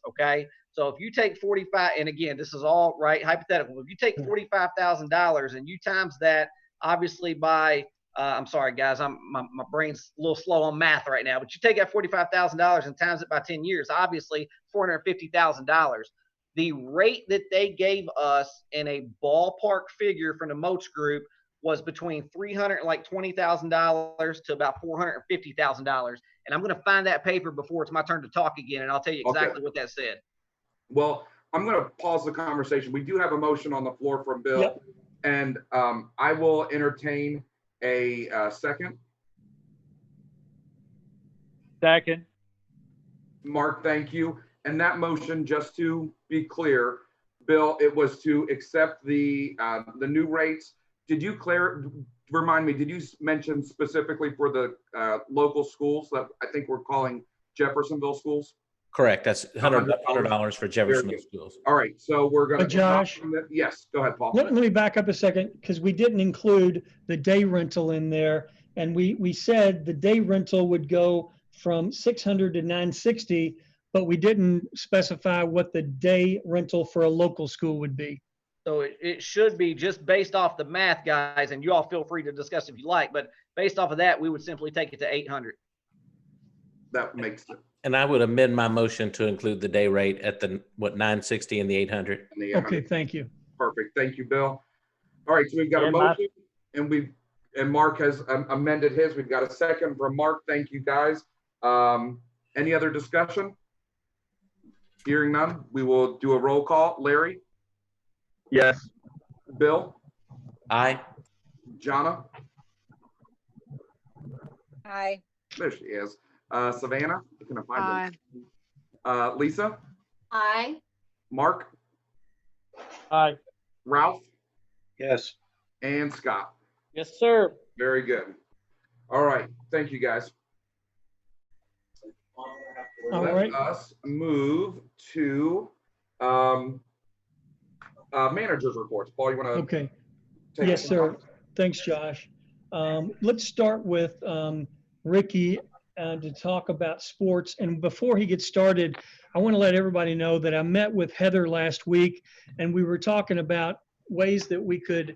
okay? So if you take 45, and again, this is all right, hypothetical. If you take $45,000 and you times that obviously by, I'm sorry, guys, my brain's a little slow on math right now, but you take that $45,000 and times it by 10 years, obviously $450,000. The rate that they gave us in a ballpark figure from the Moach group was between $320,000 to about $450,000. And I'm going to find that paper before it's my turn to talk again, and I'll tell you exactly what that said. Well, I'm going to pause the conversation. We do have a motion on the floor from Bill, and I will entertain a second. Second. Mark, thank you. And that motion, just to be clear, Bill, it was to accept the new rates. Did you remind me, did you mention specifically for the local schools that I think we're calling Jeffersonville schools? Correct. That's $100 for Jeffersonville schools. All right. So we're going to. Josh? Yes, go ahead, Paul. Let me back up a second, because we didn't include the day rental in there. And we said the day rental would go from $600 to $960, but we didn't specify what the day rental for a local school would be. So it should be just based off the math, guys, and you all feel free to discuss if you like, but based off of that, we would simply take it to 800. That makes sense. And I would amend my motion to include the day rate at the, 960 and the 800. And the Okay, 800. thank you. Perfect. Thank you, Bill. All right, so we've got a And my- motion, and Mark has amended his. We've got a second from Mark. Thank you, guys. Any other discussion? Hearing none, we will do a roll call. Larry? Yes. Bill? Aye. Jonna? Aye. There she is. Savannah? Can I find Aye. her? Lisa? Aye. Mark? Aye. Ralph? Yes. And Scott? Yes, sir. Very good. All right. Thank you, guys. All Let right. us move to managers reports. Paul, you want to? Okay. take Yes, it? sir. Thanks, Josh. Let's start with Ricky to talk about sports. And before he gets started, I want to let everybody know that I met with Heather last week, and we were talking about ways that we could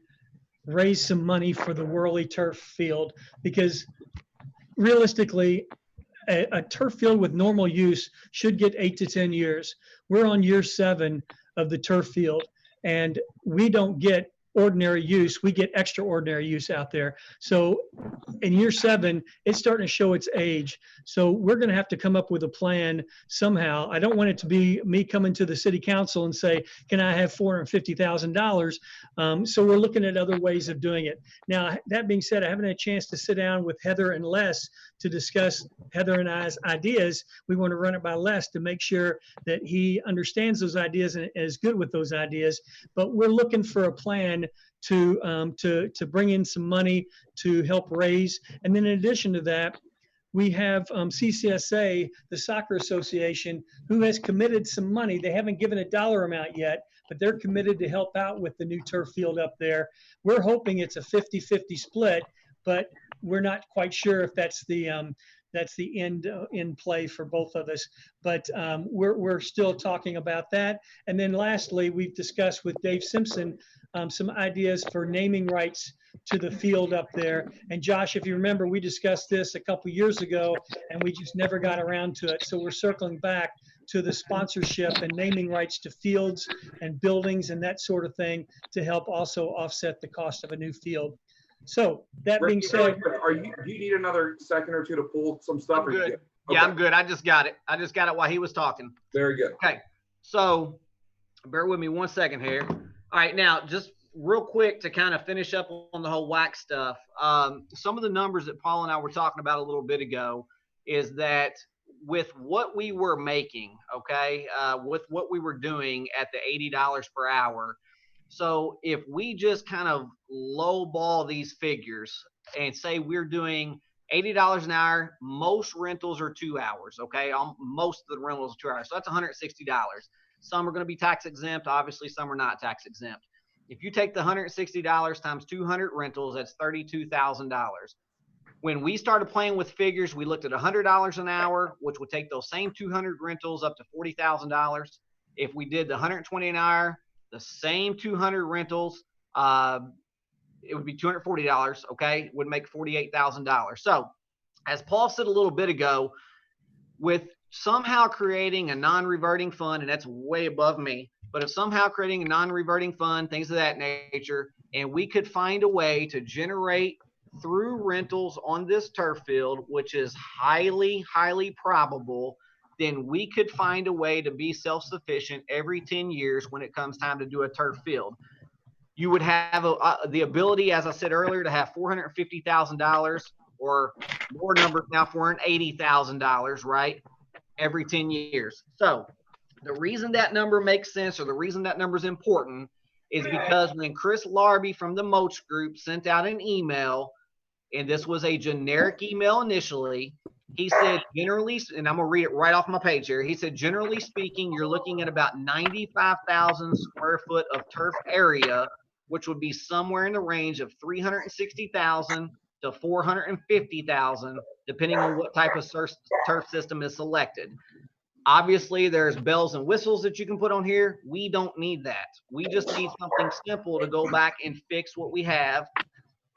raise some money for the Whirly turf field, because realistically, a turf field with normal use should get 8 to 10 years. We're on year 7 of the turf field, and we don't get ordinary use. We get extraordinary use out there. So in year 7, it's starting to show its age. So we're going to have to come up with a plan somehow. I don't want it to be me coming to the city council and say, can I have $450,000? So we're looking at other ways of doing it. Now, that being said, I haven't had a chance to sit down with Heather and Les to discuss Heather and I's ideas. We want to run it by Les to make sure that he understands those ideas and is good with those ideas. But we're looking for a plan to bring in some money to help raise. And then in addition to that, we have CCSA, the Soccer Association, who has committed some money. They haven't given a dollar amount yet, but they're committed to help out with the new turf field up there. We're hoping it's a 50-50 split, but we're not quite sure if that's the end in play for both of us. But we're still talking about that. And then lastly, we've discussed with Dave Simpson some ideas for naming rights to the field up there. And Josh, if you remember, we discussed this a couple years ago and we just never got around to it. So we're circling back to the sponsorship and naming rights to fields and buildings and that sort of thing to help also offset the cost of a new field. So that being Ricky, said, do you need another second or two to pull some stuff? I'm or you good. good? Yeah, Okay. I'm good. I just got it. I just got it while he was talking. Very good. Okay, so bear with me one second here. All right, now just real quick to kind of finish up on the whole wax stuff. Some of the numbers that Paul and I were talking about a little bit ago is that with what we were making, okay, with what we were doing at the $80 per hour. So if we just kind of lowball these figures and say we're doing $80 an hour, most rentals are 2 hours, okay? Most of the rentals are 2 hours. So that's $160. Some are going to be tax exempt. Obviously, some are not tax exempt. If you take the $160 times 200 rentals, that's $32,000. When we started playing with figures, we looked at $100 an hour, which would take those same 200 rentals up to $40,000. If we did the $120 an hour, the same 200 rentals, it would be $240, okay? Would make $48,000. So as Paul said a little bit ago, with somehow creating a non-reverting fund, and that's way above me, but if somehow creating a non-reverting fund, things of that nature, and we could find a way to generate through rentals on this turf field, which is highly, highly probable, then we could find a way to be self-sufficient every 10 years when it comes time to do a turf field. You would have the ability, as I said earlier, to have $450,000 or more numbers now, $480,000, right, every 10 years. So the reason that number makes sense, or the reason that number is important, is because when Chris Larby from the Moats Group sent out an email, and this was a generic email initially, he said, generally, and I'm going to read it right off my page here. He said, generally speaking, you're looking at about 95,000 square foot of turf area, which would be somewhere in the range of 360,000 to 450,000, depending on what type of turf system is selected. Obviously, there's bells and whistles that you can put on here. We don't need that. We just need something simple to go back and fix what we have.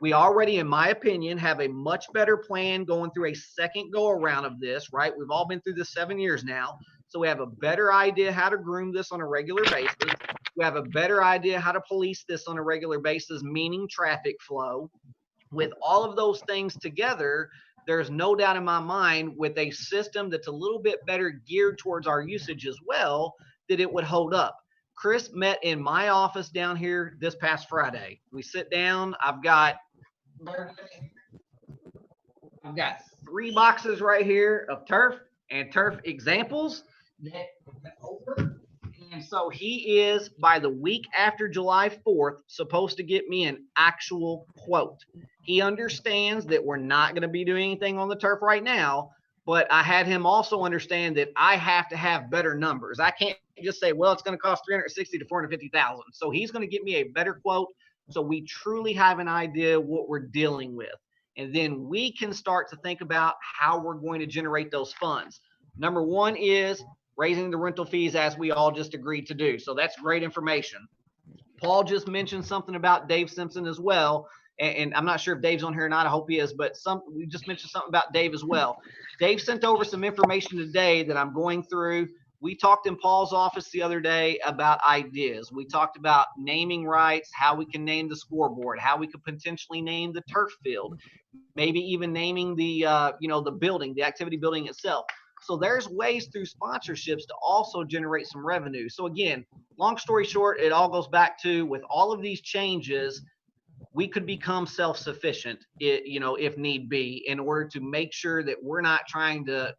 We already, in my opinion, have a much better plan going through a second go around of this, right? We've all been through this 7 years now. So we have a better idea how to groom this on a regular basis. We have a better idea how to police this on a regular basis, meaning traffic flow. With all of those things together, there's no doubt in my mind, with a system that's a little bit better geared towards our usage as well, that it would hold up. Chris met in my office down here this past Friday. We sit down. I've got 3 boxes right here of turf and turf examples. And so he is, by the week after July 4th, supposed to get me an actual quote. He understands that we're not going to be doing anything on the turf right now, but I had him also understand that I have to have better numbers. I can't just say, well, it's going to cost $360,000 to $450,000. So he's going to give me a better quote, so we truly have an idea what we're dealing with. And then we can start to think about how we're going to generate those funds. Number one is raising the rental fees, as we all just agreed to do. So that's great information. Paul just mentioned something about Dave Simpson as well. And I'm not sure if Dave's on here or not. I hope he is, but we just mentioned something about Dave as well. Dave sent over some information today that I'm going through. We talked in Paul's office the other day about ideas. We talked about naming rights, how we can name the scoreboard, how we could potentially name the turf field, maybe even naming the, the building, the activity building itself. So there's ways through sponsorships to also generate some revenue. So again, long story short, it all goes back to, with all of these changes, we could become self-sufficient, if need be, in order to make sure that we're not trying to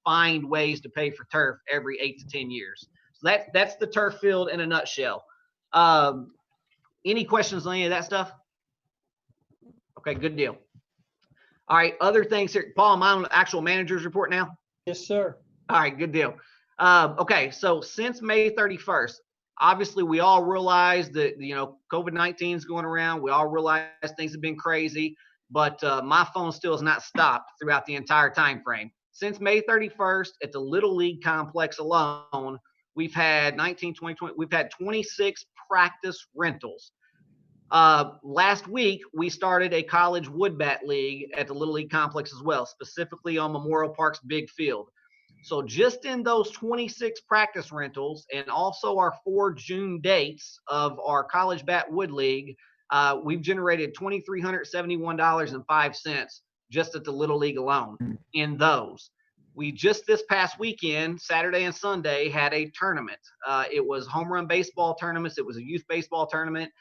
find ways to pay for turf every 8 to 10 years. So that's the turf field in a nutshell. Any questions on any of that stuff? Okay, good deal. All right, other things here. Paul, am I on the actual manager's report now? Yes, sir. All right, good deal. Okay, so since May 31st, obviously we all realize that, COVID-19 is going around. We all realize things have been crazy, but my phone still has not stopped throughout the entire time frame. Since May 31st, at the Little League complex alone, we've had 26 practice rentals. Last week, we started a college wood bat league at the Little League complex as well, specifically on Memorial Park's big field. So just in those 26 practice rentals, and also our 4 June dates of our college bat wood league, we've generated $2,371.05 just at the Little League alone in those. We just this past weekend, Saturday and Sunday, had a tournament. It was home run baseball tournaments. It was a youth baseball tournament.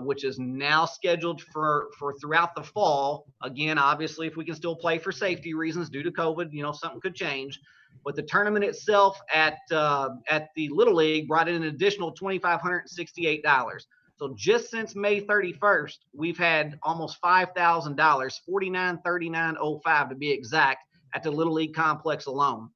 Which is now scheduled for throughout the fall. Again, obviously, if we can still play for safety reasons due to COVID, something could change. But the tournament itself at the Little League brought in an additional $2,568. So just since May 31st, we've had almost $5,000, $49,3905 to be exact, at the Little League complex alone.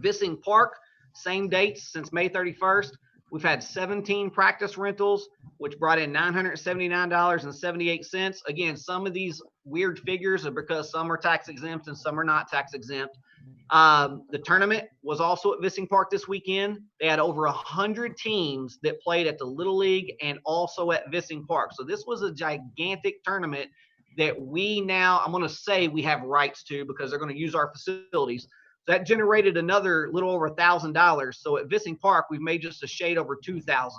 Vissing Park, same dates since May 31st. We've had 17 practice rentals, which brought in $979.78. Again, some of these weird figures are because some are tax exempt and some are not tax exempt. The tournament was also at Vissing Park this weekend. They had over 100 teams that played at the Little League and also at Vissing Park. So this was a gigantic tournament that we now, I'm going to say we have rights to, because they're going to use our facilities. That generated another little over $1,000. So at Vissing Park, we've made just a shade over $2,000.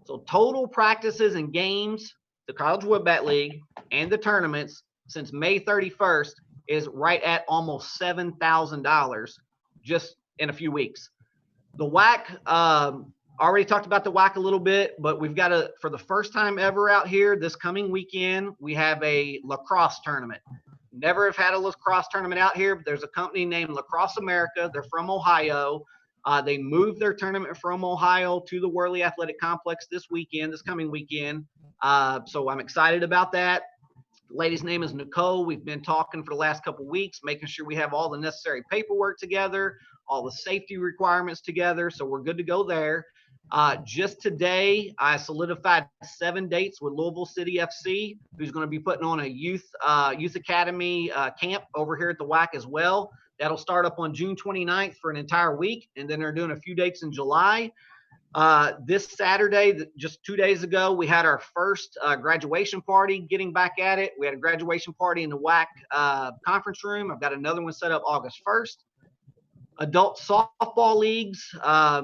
So total practices and games, the College Wood Bat League and the tournaments since May 31st is right at almost $7,000 just in a few weeks. The WAC, already talked about the WAC a little bit, but we've got for the first time ever out here this coming weekend, we have a lacrosse tournament. Never have had a lacrosse tournament out here, but there's a company named Lacrosse America. They're from Ohio. They moved their tournament from Ohio to the Worley Athletic Complex this coming weekend. So I'm excited about that. The lady's name is Nicole. We've been talking for the last couple of weeks, making sure we have all the necessary paperwork together, all the safety requirements together. So we're good to go there. Just today, I solidified 7 dates with Louisville City FC, who's going to be putting on a youth academy camp over here at the WAC as well. That'll start up on June 29th for an entire week, and then they're doing a few dates in July. This Saturday, just 2 days ago, we had our first graduation party, getting back at it. We had a graduation party in the WAC conference room. I've got another one set up August 1st. Adult softball leagues,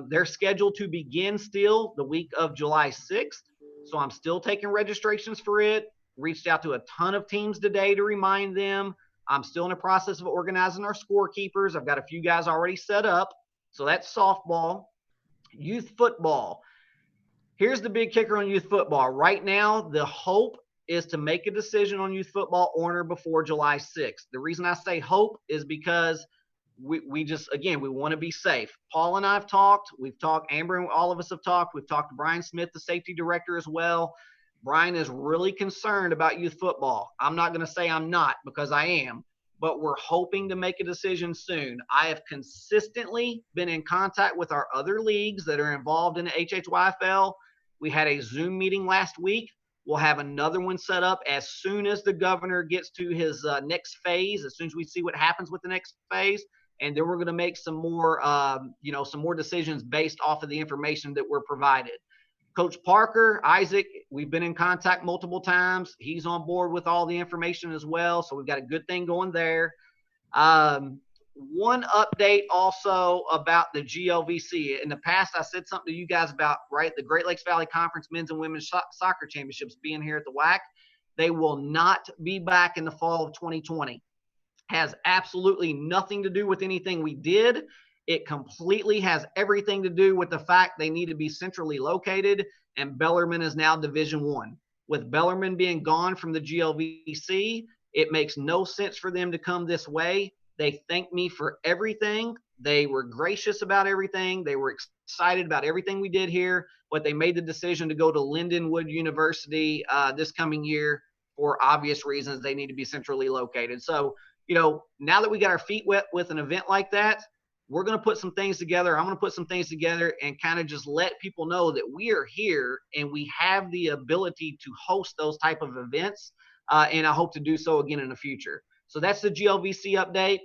they're scheduled to begin still the week of July 6th. So I'm still taking registrations for it. Reached out to a ton of teams today to remind them. I'm still in the process of organizing our scorekeepers. I've got a few guys already set up. So that's softball. Youth football. Here's the big kicker on youth football. Right now, the hope is to make a decision on youth football on or before July 6th. The reason I say hope is because we just, again, we want to be safe. Paul and I have talked. We've talked. Amber and all of us have talked. We've talked to Brian Smith, the safety director, as well. Brian is really concerned about youth football. I'm not going to say I'm not, because I am, but we're hoping to make a decision soon. I have consistently been in contact with our other leagues that are involved in the HHYFL. We had a Zoom meeting last week. We'll have another one set up as soon as the governor gets to his next phase, as soon as we see what happens with the next phase. And then we're going to make some more, some more decisions based off of the information that we're provided. Coach Parker, Isaac, we've been in contact multiple times. He's on board with all the information as well. So we've got a good thing going there. One update also about the GLVC. In the past, I said something to you guys about, right, the Great Lakes Valley Conference Men's and Women's Soccer Championships being here at the WAC. They will not be back in the fall of 2020. Has absolutely nothing to do with anything we did. It completely has everything to do with the fact they need to be centrally located, and Bellarmine is now Division I. With Bellarmine being gone from the GLVC, it makes no sense for them to come this way. They thanked me for everything. They were gracious about everything. They were excited about everything we did here, but they made the decision to go to Lindenwood University this coming year for obvious reasons. They need to be centrally located. So, now that we got our feet wet with an event like that, we're going to put some things together. I'm going to put some things together and kind of just let people know that we are here and we have the ability to host those type of events. And I hope to do so again in the future. So that's the GLVC update.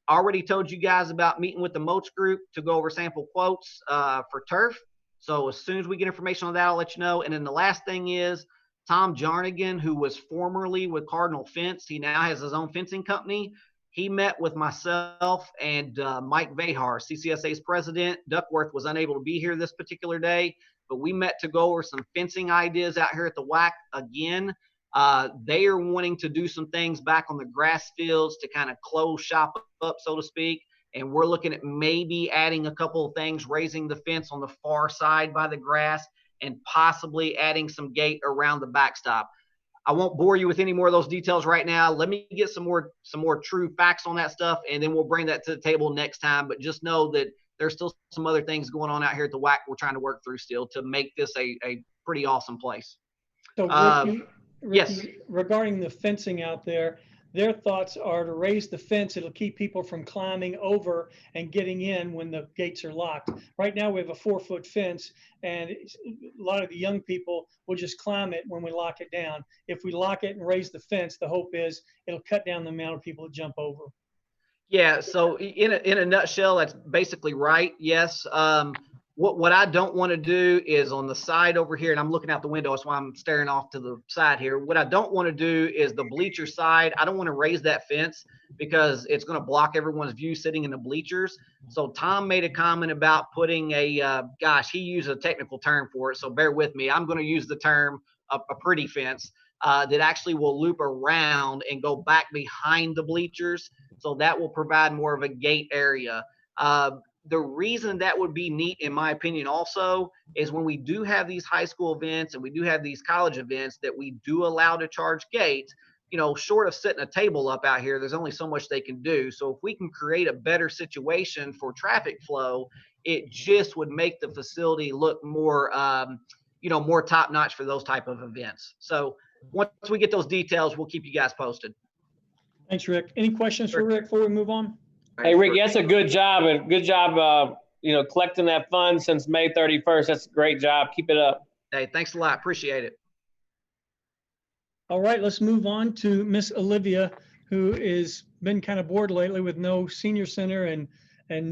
I already told you guys about meeting with the Moats group to go over sample quotes for turf. So as soon as we get information on that, I'll let you know. And then the last thing is Tom Jarnigan, who was formerly with Cardinal Fence. He now has his own fencing company. He met with myself and Mike Vahar, CCSA's president. Duckworth was unable to be here this particular day, but we met to go over some fencing ideas out here at the WAC again. They are wanting to do some things back on the grass fields to kind of close shop up, so to speak. And we're looking at maybe adding a couple of things, raising the fence on the far side by the grass, and possibly adding some gate around the backstop. I won't bore you with any more of those details right now. Let me get some more true facts on that stuff, and then we'll bring that to the table next time. But just know that there's still some other things going on out here at the WAC we're trying to work through still to make this a pretty awesome place. So Ricky, yes, regarding the fencing out there, their thoughts are to raise the fence. It'll keep people from climbing over and getting in when the gates are locked. Right now we have a 4-foot fence, and a lot of the young people will just climb it when we lock it down. If we lock it and raise the fence, the hope is it'll cut down the amount of people that jump over. Yeah, so in a nutshell, that's basically right. Yes. What I don't want to do is on the side over here, and I'm looking out the window, that's why I'm staring off to the side here. What I don't want to do is the bleacher side. I don't want to raise that fence because it's going to block everyone's view sitting in the bleachers. So Tom made a comment about putting a, he used a technical term for it, so bear with me. I'm going to use the term a pretty fence that actually will loop around and go back behind the bleachers. So that will provide more of a gate area. The reason that would be neat, in my opinion, also is when we do have these high school events and we do have these college events that we do allow to charge gates, short of setting a table up out here, there's only so much they can do. So if we can create a better situation for traffic flow, it just would make the facility look more, more top notch for those type of events. So once we get those details, we'll keep you guys posted. Thanks, Rick. Any questions for Rick before we move on? Hey, Rick, that's a good job, and good job, collecting that fund since May 31st. That's a great job. Keep it up. Hey, thanks a lot. Appreciate it. All right, let's move on to Miss Olivia, who is been kind of bored lately with no senior center and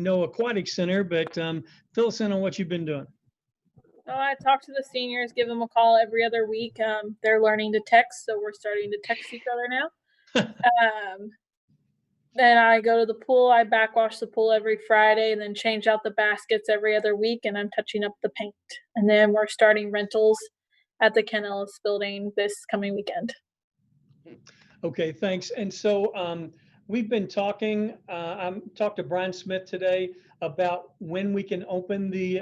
no aquatic center, but fill us in on what you've been doing. So I talk to the seniors, give them a call every other week. They're learning to text, so we're starting to text each other now. Then I go to the pool. I backwash the pool every Friday and then change out the baskets every other week, and I'm touching up the paint. And then we're starting rentals at the Ken Ellis building this coming weekend. Okay, thanks. And so we've been talking, I talked to Brian Smith today about when we can open the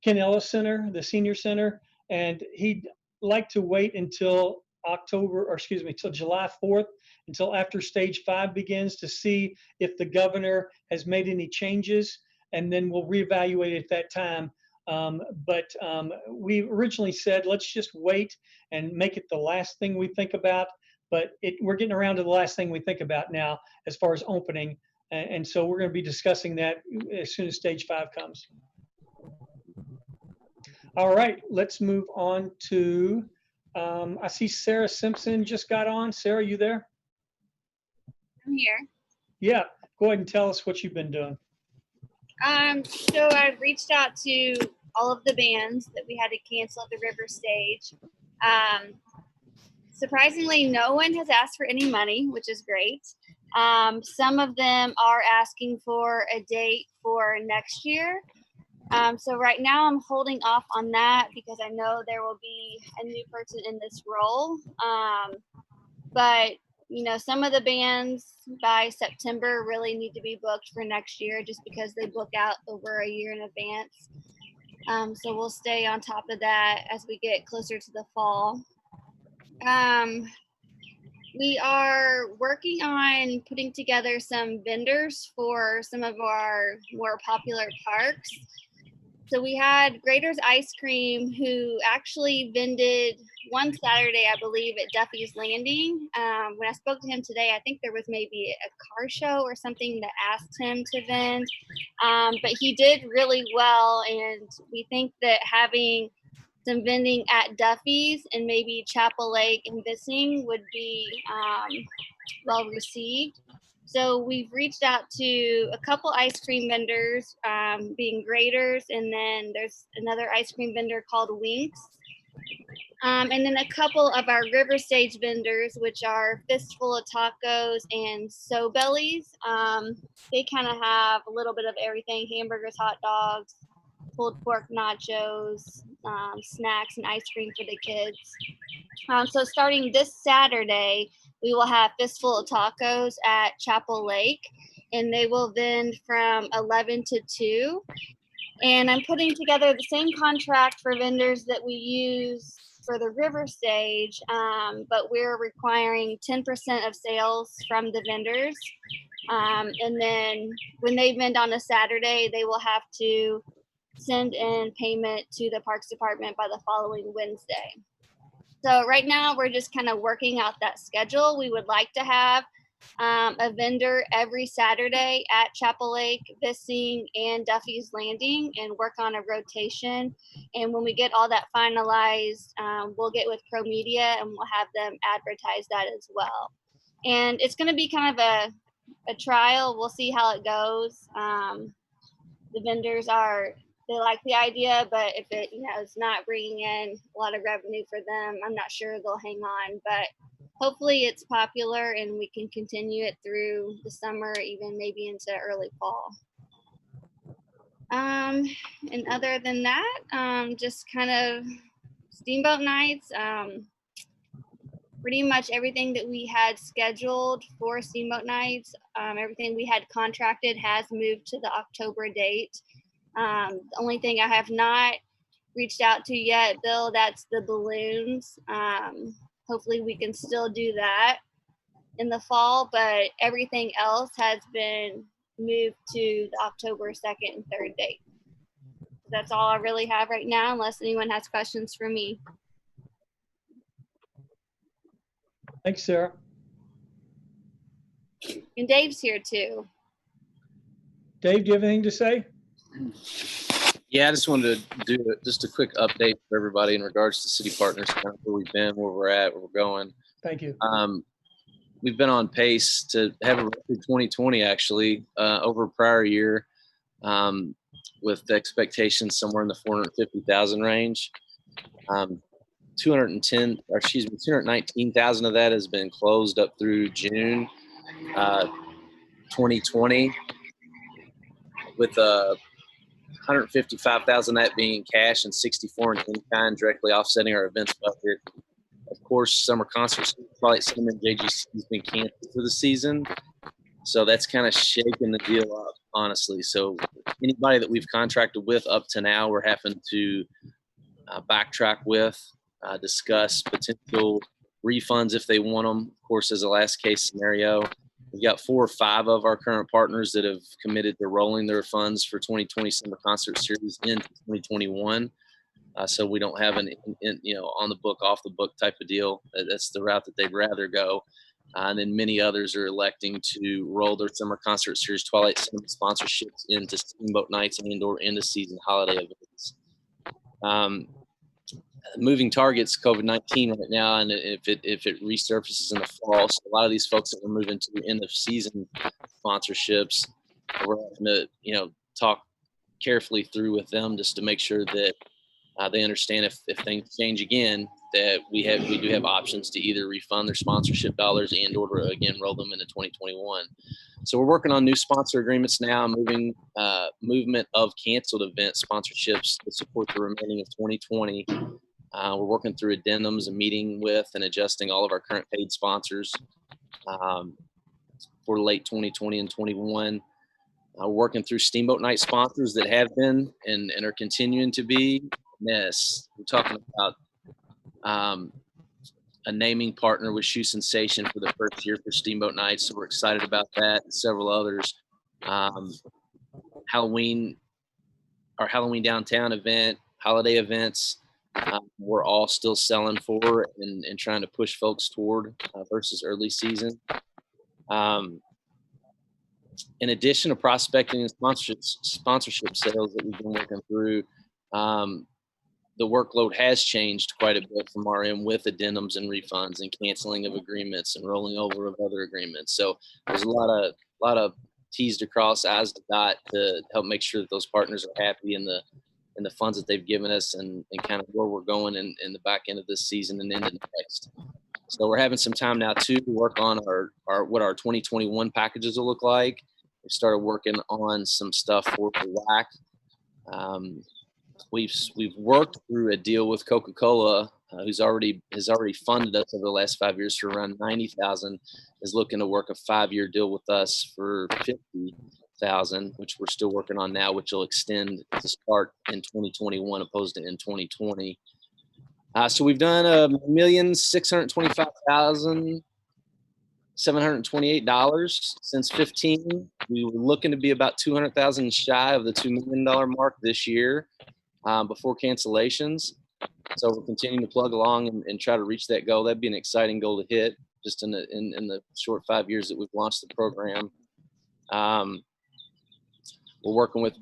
Ken Ellis Center, the senior center, and he'd like to wait until till July 4th, until after stage 5 begins, to see if the governor has made any changes, and then we'll reevaluate at that time. But we originally said, let's just wait and make it the last thing we think about. But we're getting around to the last thing we think about now as far as opening. And so we're going to be discussing that as soon as stage 5 comes. All right, let's move on to, I see Sarah Simpson just got on. Sarah, you there? I'm here. Yeah, go ahead and tell us what you've been doing. So I've reached out to all of the bands that we had to cancel at the River Stage. Surprisingly, no one has asked for any money, which is great. Some of them are asking for a date for next year. So right now I'm holding off on that because I know there will be a new person in this role. But you know, some of the bands by September really need to be booked for next year just because they book out over a year in advance. So we'll stay on top of that as we get closer to the fall. We are working on putting together some vendors for some of our more popular parks. So we had Grader's Ice Cream, who actually vended one Saturday, I believe, at Duffy's Landing. When I spoke to him today, I think there was maybe a car show or something that asked him to vend. But he did really well, and we think that having some vending at Duffy's and maybe Chapel Lake and Bissing would be well received. So we've reached out to a couple ice cream vendors, being Graders, and then there's another ice cream vendor called Winks. And then a couple of our River Stage vendors, which are Fistful of Tacos and So Bellies. They kind of have a little bit of everything: hamburgers, hot dogs, pulled pork nachos, snacks, and ice cream for the kids. So starting this Saturday, we will have Fistful of Tacos at Chapel Lake, and they will vend from 11 to 2. And I'm putting together the same contract for vendors that we use for the River Stage, but we're requiring 10% of sales from the vendors. And then when they vend on a Saturday, they will have to send in payment to the Parks Department by the following Wednesday. So right now we're just kind of working out that schedule. We would like to have a vendor every Saturday at Chapel Lake, Bissing, and Duffy's Landing, and work on a rotation. And when we get all that finalized, we'll get with Pro Media and we'll have them advertise that as well. And it's going to be kind of a trial. We'll see how it goes. The vendors they like the idea, but if it, it's not bringing in a lot of revenue for them, I'm not sure they'll hang on. But hopefully it's popular and we can continue it through the summer, even maybe into early fall. And other than that, just kind of steamboat nights. Pretty much everything that we had scheduled for steamboat nights, everything we had contracted has moved to the October date. The only thing I have not reached out to yet, Bill, that's the balloons. Hopefully we can still do that in the fall, but everything else has been moved to the October 2nd and 3rd date. That's all I really have right now, unless anyone has questions for me. Thanks, Sarah. And Dave's here too. Dave, do you have anything to say? Yeah, I just wanted to do just a quick update for everybody in regards to city partners, kind of where we've been, where we're at, where we're going. Thank you. We've been on pace to have a record 2020 actually over prior year, with the expectations somewhere in the 450,000 range. 219,000 of that has been closed up through June 2020, with 155,000 that being cash and 64 in kind, directly offsetting our events budget. Of course, summer concerts, probably some in JGC has been canceled for the season, so that's kind of shaking the deal up, honestly. So anybody that we've contracted with up to now, we're having to backtrack with, discuss potential refunds if they want them, of course, as a last case scenario. We've got 4 or 5 of our current partners that have committed to rolling their funds for 2020 Summer Concert Series into 2021. So we don't have an, on the book, off the book type of deal. That's the route that they'd rather go. And then many others are electing to roll their Summer Concert Series Twilight Cinema sponsorships into Steamboat Nights and indoor end of season holiday events. Moving targets, COVID-19 right now, and if it resurfaces in the fall, so a lot of these folks that we're moving to end of season sponsorships, we're having to talk carefully through with them just to make sure that they understand if things change again, that we do have options to either refund their sponsorship dollars and or again roll them into 2021. So we're working on new sponsor agreements now, movement of canceled event sponsorships to support the remaining of 2020. We're working through addendums and meeting with and adjusting all of our current paid sponsors for late 2020 and 21. Working through Steamboat Night sponsors that have been and are continuing to be. Yes, we're talking about a naming partner with Shoe Sensation for the first year for Steamboat Nights, so we're excited about that, and several others. Halloween, our Halloween downtown event, holiday events, we're all still selling for and trying to push folks toward versus early season. In addition to prospecting and sponsorship sales that we've been working through, the workload has changed quite a bit from our end with addendums and refunds and canceling of agreements and rolling over of other agreements. So there's a lot of T's to cross, I's to dot to help make sure that those partners are happy in the funds that they've given us and kind of where we're going in the back end of this season and into the next. So we're having some time now too to work on what our 2021 packages will look like. We started working on some stuff for the WAC. We've worked through a deal with Coca-Cola, who's already funded us over the last 5 years for around 90,000, is looking to work a 5-year deal with us for 50,000, which we're still working on now, which will extend to start in 2021 opposed to in 2020. So we've done $1,625,728 since 15. We were looking to be about 200,000 shy of the $2 million mark this year before cancellations. So we're continuing to plug along and try to reach that goal. That'd be an exciting goal to hit just in the short 5 years that we've launched the program. We're working with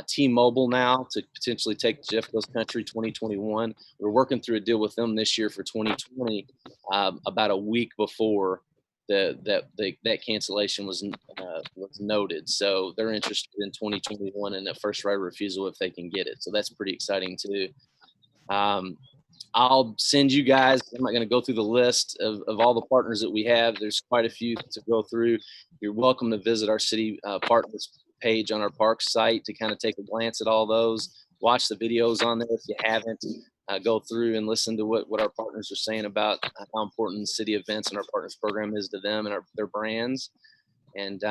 T-Mobile now to potentially take Jeff Goes Country 2021. We're working through a deal with them this year for 2020, about a week before that cancellation was noted. So they're interested in 2021 and a first right of refusal if they can get it. So that's pretty exciting too. I'll send you guys, I'm not going to go through the list of all the partners that we have. There's quite a few to go through. You're welcome to visit our city partners page on our park site to kind of take a glance at all those. Watch the videos on there if you haven't. Go through and listen to what our partners are saying about how important city events and our partners program is to them and their brands. And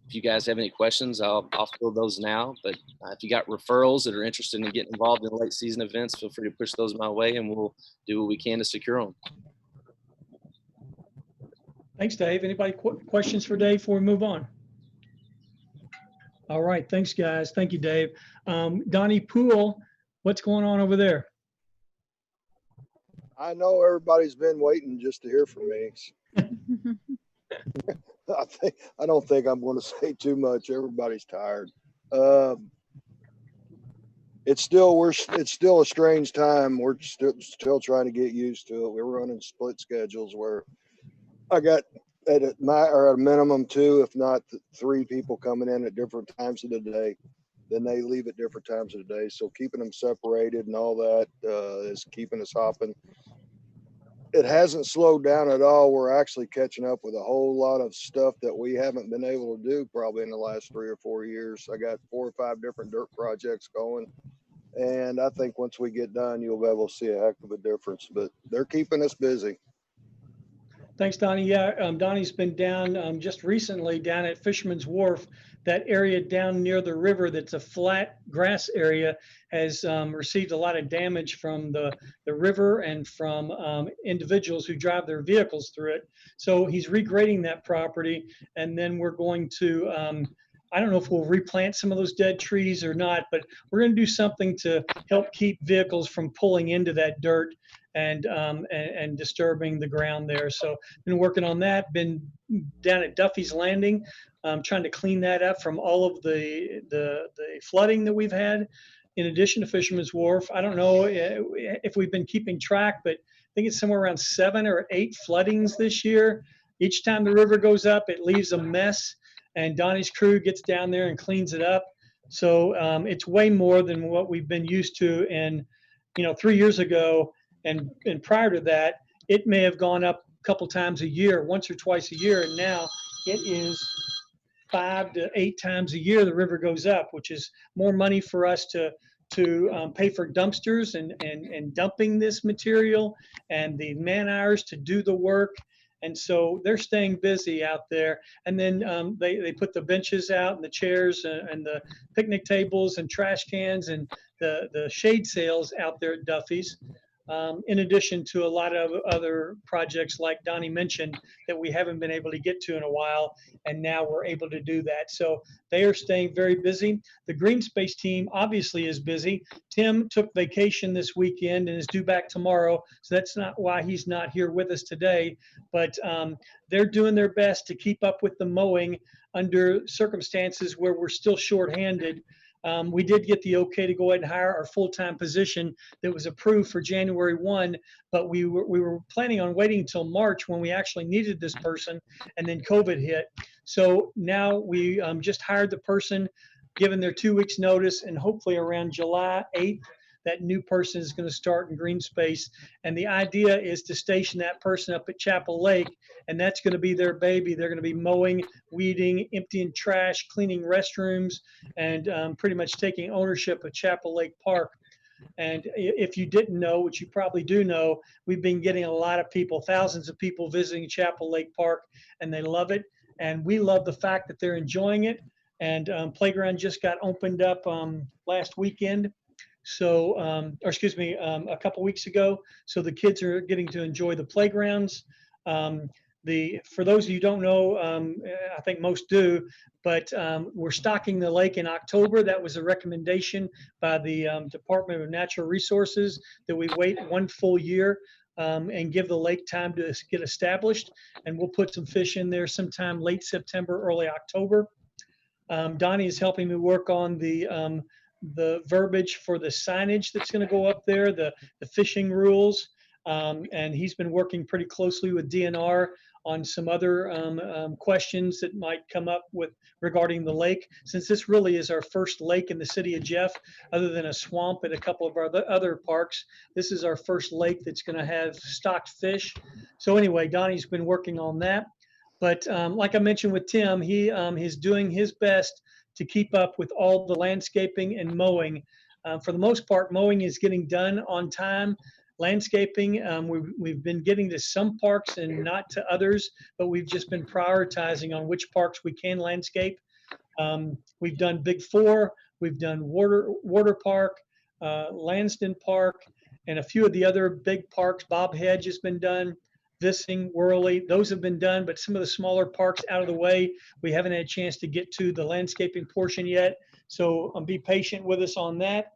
if you guys have any questions, I'll fill those now. But if you got referrals that are interested in getting involved in late season events, feel free to push those my way and we'll do what we can to secure them. Thanks, Dave. Anybody questions for Dave before we move on? All right. Thanks, guys. Thank you, Dave. Donnie Poole, what's going on over there? I know everybody's been waiting just to hear from me. I don't think I'm going to say too much. Everybody's tired. it's still a strange time. We're still trying to get used to it. We're running split schedules where I got at a minimum 2, if not 3 people coming in at different times of the day. Then they leave at different times of the day. So keeping them separated and all that is keeping us hopping. It hasn't slowed down at all. We're actually catching up with a whole lot of stuff that we haven't been able to do probably in the last 3 or 4 years. I got 4 or 5 different dirt projects going. And I think once we get done, you'll be able to see a heck of a difference. But they're keeping us busy. Thanks, Donnie. Yeah, Donnie's been down just recently down at Fisherman's Wharf. That area down near the river that's a flat grass area has received a lot of damage from the river and from individuals who drive their vehicles through it. So he's regrading that property, and then we're going to, I don't know if we'll replant some of those dead trees or not, but we're going to do something to help keep vehicles from pulling into that dirt and disturbing the ground there. So been working on that, been down at Duffy's Landing, trying to clean that up from all of the flooding that we've had. In addition to Fisherman's Wharf, I don't know if we've been keeping track, but I think it's somewhere around 7 or 8 floodings this year. Each time the river goes up, it leaves a mess, and Donnie's crew gets down there and cleans it up. So it's way more than what we've been used to. And 3 years ago, and prior to that, it may have gone up a couple times a year, once or twice a year, and now it is 5 to 8 times a year the river goes up, which is more money for us to pay for dumpsters and dumping this material and the man hours to do the work. And so they're staying busy out there. And then they put the benches out and the chairs and the picnic tables and trash cans and the shade sails out there at Duffy's. In addition to a lot of other projects like Donnie mentioned that we haven't been able to get to in a while, and now we're able to do that. So they are staying very busy. The green space team obviously is busy. Tim took vacation this weekend and is due back tomorrow, so that's not why he's not here with us today, but they're doing their best to keep up with the mowing under circumstances where we're still shorthanded. We did get the okay to go ahead and hire our full-time position that was approved for January 1, but we were planning on waiting until March when we actually needed this person, and then COVID hit. So now we just hired the person, given their 2 weeks notice, and hopefully around July 8th, that new person is going to start in green space. And the idea is to station that person up at Chapel Lake, and that's going to be their baby. They're going to be mowing, weeding, emptying trash, cleaning restrooms, and pretty much taking ownership of Chapel Lake Park. And if you didn't know, which you probably do know, we've been getting a lot of people, thousands of people visiting Chapel Lake Park, and they love it. And we love the fact that they're enjoying it. And playground just got opened up last weekend. So, or excuse me, a couple weeks ago. So the kids are getting to enjoy the playgrounds. For those of you who don't know, I think most do, but we're stocking the lake in October. That was a recommendation by the Department of Natural Resources that we wait 1 full year and give the lake time to get established. And we'll put some fish in there sometime late September, early October. Donnie is helping me work on the verbiage for the signage that's going to go up there, the fishing rules. And he's been working pretty closely with DNR on some other questions that might come up regarding the lake. Since this really is our first lake in the city of Jeff, other than a swamp at a couple of our other parks, this is our first lake that's going to have stocked fish. So anyway, Donnie's been working on that. But like I mentioned with Tim, he is doing his best to keep up with all the landscaping and mowing. For the most part, mowing is getting done on time. Landscaping, we've been getting to some parks and not to others, but we've just been prioritizing on which parks we can landscape. We've done Big Four, we've done Water Park, Lansdowne Park, and a few of the other big parks. Bob Hedge has been done. Vissing, Worley, those have been done, but some of the smaller parks out of the way, we haven't had a chance to get to the landscaping portion yet. So be patient with us on that.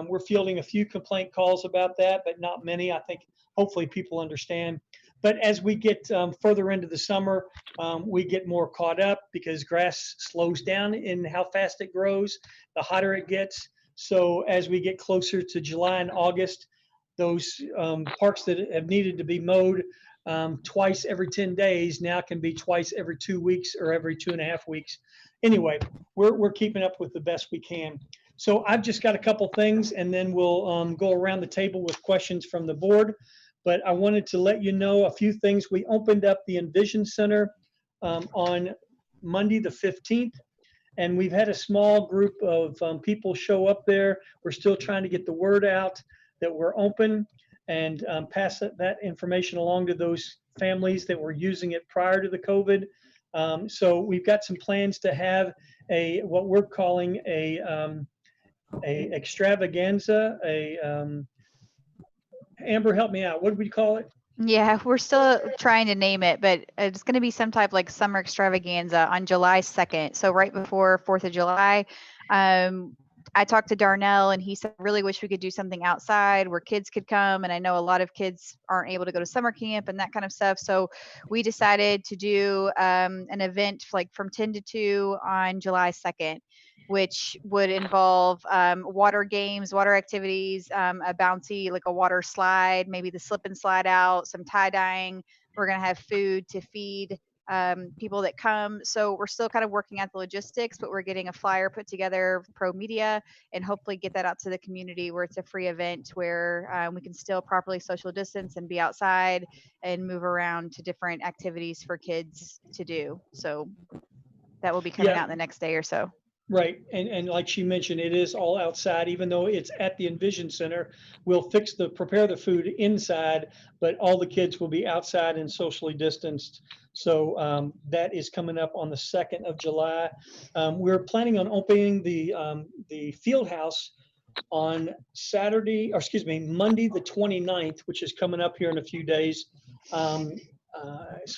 We're fielding a few complaint calls about that, but not many. I think hopefully people understand. But as we get further into the summer, we get more caught up because grass slows down in how fast it grows, the hotter it gets. So as we get closer to July and August, those parks that have needed to be mowed twice every 10 days now can be twice every 2 weeks or every 2.5 weeks. Anyway, we're keeping up with the best we can. So I've just got a couple things, and then we'll go around the table with questions from the board. But I wanted to let you know a few things. We opened up the Envision Center on Monday the 15th, and we've had a small group of people show up there. We're still trying to get the word out that we're open and pass that information along to those families that were using it prior to the COVID. So we've got some plans to have what we're calling a extravaganza. Amber, help me out. What do we call it? Yeah, we're still trying to name it, but it's going to be some type like summer extravaganza on July 2nd. So right before 4th of July. I talked to Darnell and he said, I really wish we could do something outside where kids could come. And I know a lot of kids aren't able to go to summer camp and that kind of stuff. So we decided to do an event like from 10 to 2 on July 2nd, which would involve water games, water activities, a bouncy, like a water slide, maybe the slip and slide out, some tie dyeing. We're going to have food to feed people that come. So we're still kind of working out the logistics, but we're getting a flyer put together, pro media, and hopefully get that out to the community where it's a free event where we can still properly social distance and be outside and move around to different activities for kids to do. So that will be coming out in the next day or so. Right. And like she mentioned, it is all outside, even though it's at the Envision Center. We'll prepare the food inside, but all the kids will be outside and socially distanced. So that is coming up on the 2nd of July. We're planning on opening the field house on Monday the 29th, which is coming up here in a few days. So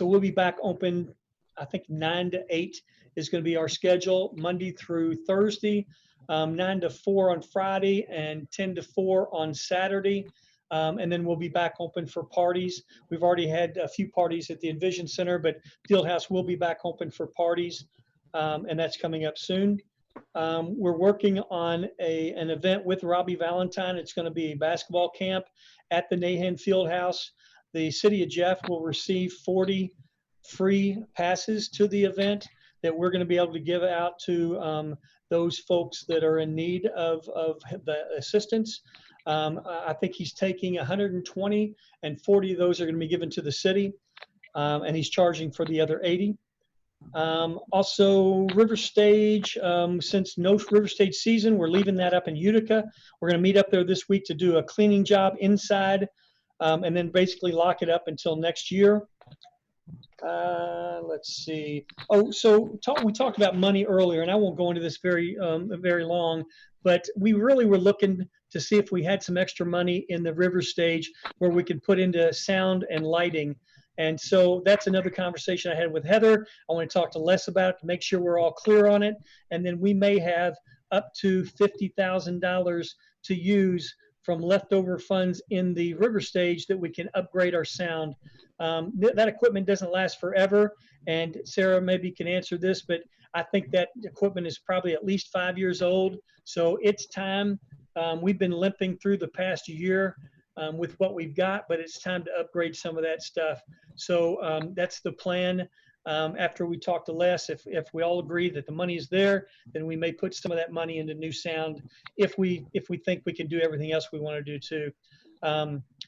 we'll be back open, I think 9 to 8 is going to be our schedule, Monday through Thursday, 9 to 4 on Friday and 10 to 4 on Saturday. And then we'll be back open for parties. We've already had a few parties at the Envision Center, but Fieldhouse will be back open for parties, and that's coming up soon. We're working on an event with Robbie Valentine. It's going to be a basketball camp at the Nahan Fieldhouse. The city of Jeff will receive 40 free passes to the event that we're going to be able to give out to those folks that are in need of the assistance. I think he's taking 120 and 40 of those are going to be given to the city, and he's charging for the other 80. Also, River Stage, since no River Stage season, we're leaving that up in Utica. We're going to meet up there this week to do a cleaning job inside, and then basically lock it up until next year. Let's see. Oh, so we talked about money earlier, and I won't go into this very long, but we really were looking to see if we had some extra money in the River Stage where we could put into sound and lighting. And so that's another conversation I had with Heather. I want to talk to Les about it to make sure we're all clear on it. And then we may have up to $50,000 to use from leftover funds in the River Stage that we can upgrade our sound. That equipment doesn't last forever, and Sarah maybe can answer this, but I think that equipment is probably at least 5 years old, so it's time. We've been limping through the past year with what we've got, but it's time to upgrade some of that stuff. So that's the plan. After we talk to Les, if we all agree that the money is there, then we may put some of that money into new sound if we think we can do everything else we want to do too.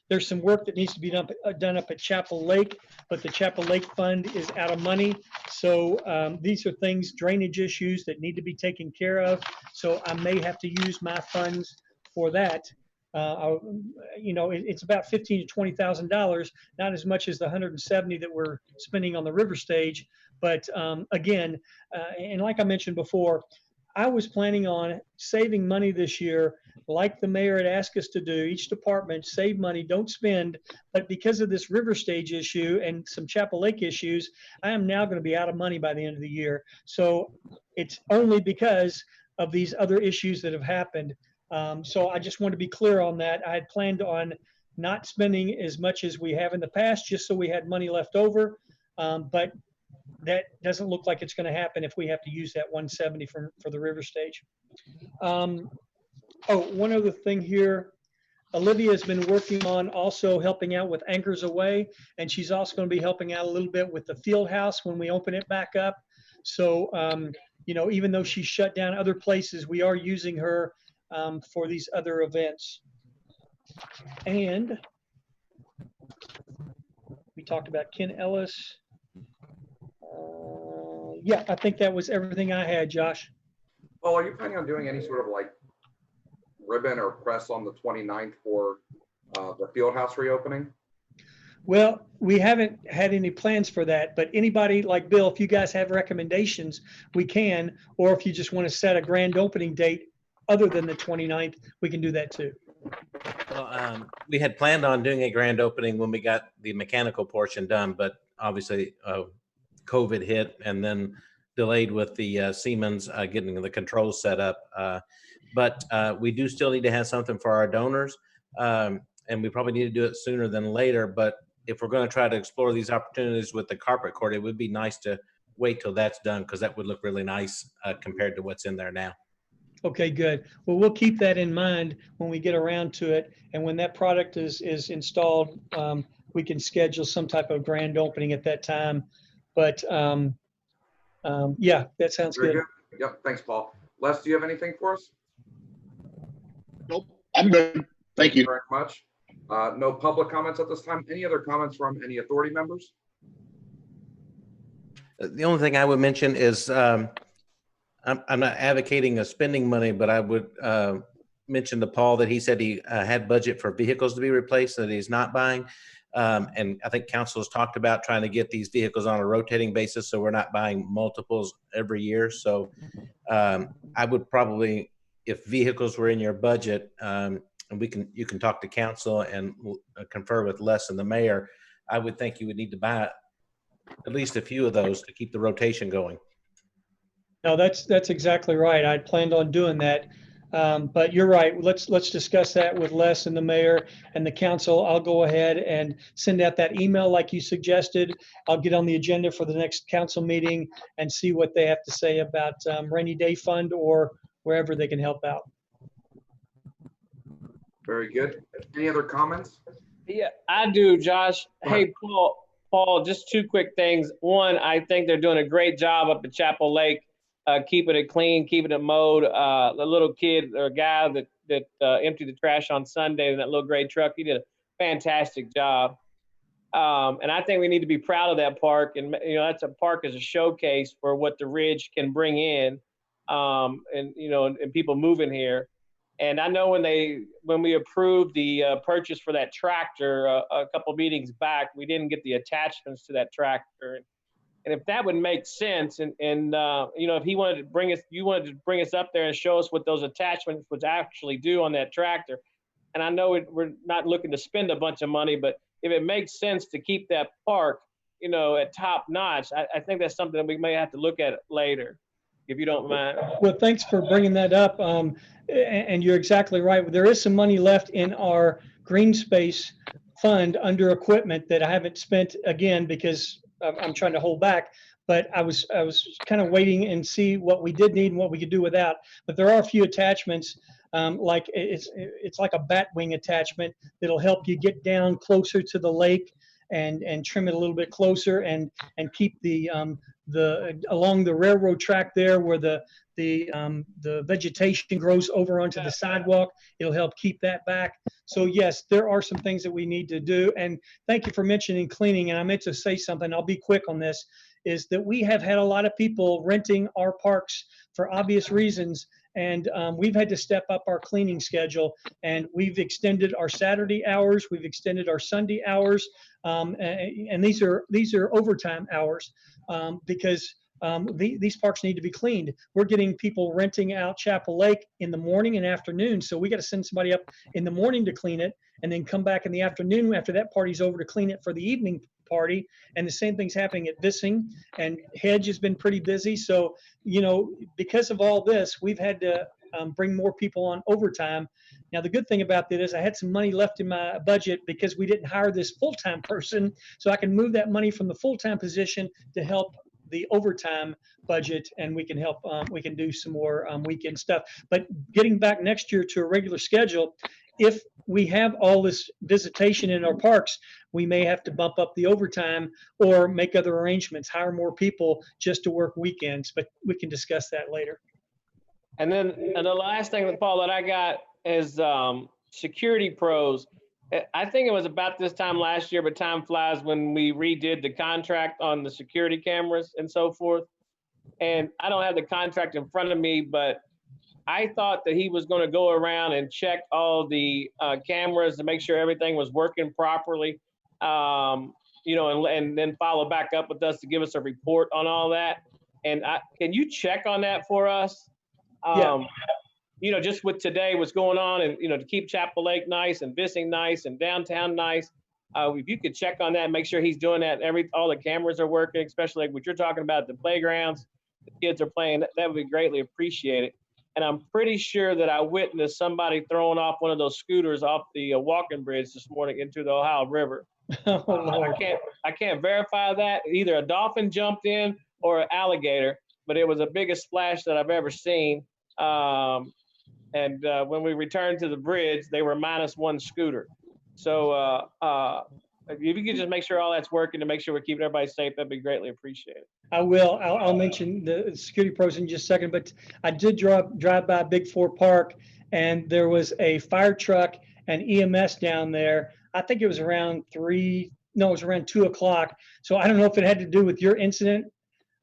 There's some work that needs to be done up at Chapel Lake, but the Chapel Lake Fund is out of money. So these are things, drainage issues that need to be taken care of. So I may have to use my funds for that. It's about $15,000 to $20,000, not as much as the 170 that we're spending on the River Stage. But again, and like I mentioned before, I was planning on saving money this year, like the mayor had asked us to do. Each department save money, don't spend. But because of this River Stage issue and some Chapel Lake issues, I am now going to be out of money by the end of the year. So it's only because of these other issues that have happened. So I just want to be clear on that. I had planned on not spending as much as we have in the past, just so we had money left over. But that doesn't look like it's going to happen if we have to use that 170 for the River Stage. Oh, one other thing here. Olivia has been working on also helping out with Anchors Away, and she's also going to be helping out a little bit with the field house when we open it back up. So, you know, even though she's shut down other places, we are using her for these other events. And we talked about Ken Ellis. Yeah, I think that was everything I had, Josh. Well, are you planning on doing any sort of like ribbon or press on the 29th for the field house reopening? Well, we haven't had any plans for that, but anybody like Bill, if you guys have recommendations, we can, or if you just want to set a grand opening date other than the 29th, we can do that too. Well, we had planned on doing a grand opening when we got the mechanical portion done, but obviously COVID hit and then delayed with the Siemens getting the controls set up. But we do still need to have something for our donors, and we probably need to do it sooner than later. But if we're going to try to explore these opportunities with the carpet court, it would be nice to wait till that's done, because that would look really nice compared to what's in there now. Okay, good. Well, we'll keep that in mind when we get around to it. And when that product is installed, we can schedule some type of grand opening at that time. But yeah, that sounds Very good. Yep. Thanks, Paul. Les, do you have anything for us? Nope. I'm good. Thank you. Very much. No public comments at this time. Any other comments from any authority members? The only thing I would mention is I'm not advocating of spending money, but I would mention to Paul that he said he had budget for vehicles to be replaced that he's not buying. And I think council has talked about trying to get these vehicles on a rotating basis, so we're not buying multiples every year. So I would probably, if vehicles were in your budget, and you can talk to council and confer with Les and the mayor, I would think you would need to buy at least a few of those to keep the rotation going. No, that's exactly right. I planned on doing that. But you're right. Let's discuss that with Les and the mayor and the council. I'll go ahead and send out that email like you suggested. I'll get on the agenda for the next council meeting and see what they have to say about rainy day fund or wherever they can help out. Very good. Any other comments? Yeah, I do, Josh. Hey, Paul, just two quick things. One, I think they're doing a great job up at Chapel Lake, keeping it clean, keeping it mowed. The little kid or guy that emptied the trash on Sunday in that little gray truck, he did a fantastic job. And I think we need to be proud of that park. And, you know, that's a park as a showcase for what the Ridge can bring in, and, you know, and people moving here. And I know when we approved the purchase for that tractor a couple meetings back, we didn't get the attachments to that tractor. And if that would make sense, and you know, if you wanted to bring us up there and show us what those attachments would actually do on that tractor. And I know we're not looking to spend a bunch of money, but if it makes sense to keep that park, you know, at top notch, I think that's something that we may have to look at later, if you don't mind. Well, thanks for bringing that up. And you're exactly right. There is some money left in our green space fund under equipment that I haven't spent again because I'm trying to hold back. But I was kind of waiting and see what we did need and what we could do without. But there are a few attachments, like it's like a bat wing attachment that'll help you get down closer to the lake and trim it a little bit closer and keep the along the railroad track there where the vegetation grows over onto the sidewalk. It'll help keep that back. So yes, there are some things that we need to do. And thank you for mentioning cleaning. And I meant to say something, I'll be quick on this, is that we have had a lot of people renting our parks for obvious reasons. And we've had to step up our cleaning schedule, and we've extended our Saturday hours. We've extended our Sunday hours. And these are overtime hours because these parks need to be cleaned. We're getting people renting out Chapel Lake in the morning and afternoon. So we got to send somebody up in the morning to clean it and then come back in the afternoon after that party's over to clean it for the evening party. And the same thing's happening at Vissing, and Hedge has been pretty busy. So, you know, because of all this, we've had to bring more people on overtime. Now, the good thing about that is I had some money left in my budget because we didn't hire this full-time person. So I can move that money from the full-time position to help the overtime budget, and we can help, we can do some more weekend stuff. But getting back next year to a regular schedule, if we have all this visitation in our parks, we may have to bump up the overtime or make other arrangements, hire more people just to work weekends, but we can discuss that later. And then the last thing, Paul, that I got is security pros. I think it was about this time last year, but time flies, when we redid the contract on the security cameras and so forth. And I don't have the contract in front of me, but I thought that he was going to go around and check all the cameras to make sure everything was working properly, you know, and then follow back up with us to give us a report on all that. And can you check on that for us? Yeah. You know, just with today, what's going on, and, you know, to keep Chapel Lake nice and Bissing nice and downtown nice. If you could check on that and make sure he's doing that, all the cameras are working, especially like what you're talking about, the playgrounds, the kids are playing, that would be greatly appreciated. And I'm pretty sure that I witnessed somebody throwing off one of those scooters off the walking bridge this morning into the Ohio River. Oh, Lord. I can't verify that. Either a dolphin jumped in or an alligator, but it was the biggest splash that I've ever seen. And when we returned to the bridge, they were -1 scooter. So if you could just make sure all that's working to make sure we're keeping everybody safe, that'd be greatly appreciated. I will. I'll mention the security pros in just a second, but I did drive by Big Four Park, and there was a fire truck and EMS down there. I think it was around it was around 2 o'clock. So I don't know if it had to do with your incident,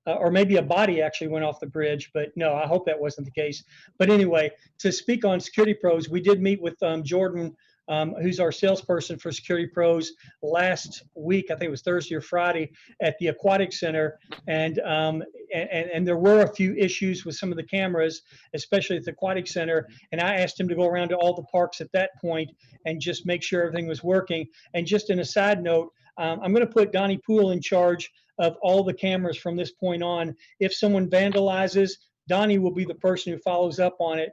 or maybe a body actually went off the bridge, but no, I hope that wasn't the case. But anyway, to speak on security pros, we did meet with Jordan, who's our salesperson for security pros, last week. I think it was Thursday or Friday at the Aquatic Center. And there were a few issues with some of the cameras, especially at the Aquatic Center. And I asked him to go around to all the parks at that point and just make sure everything was working. And just in a side note, I'm going to put Donnie Poole in charge of all the cameras from this point on. If someone vandalizes, Donnie will be the person who follows up on it.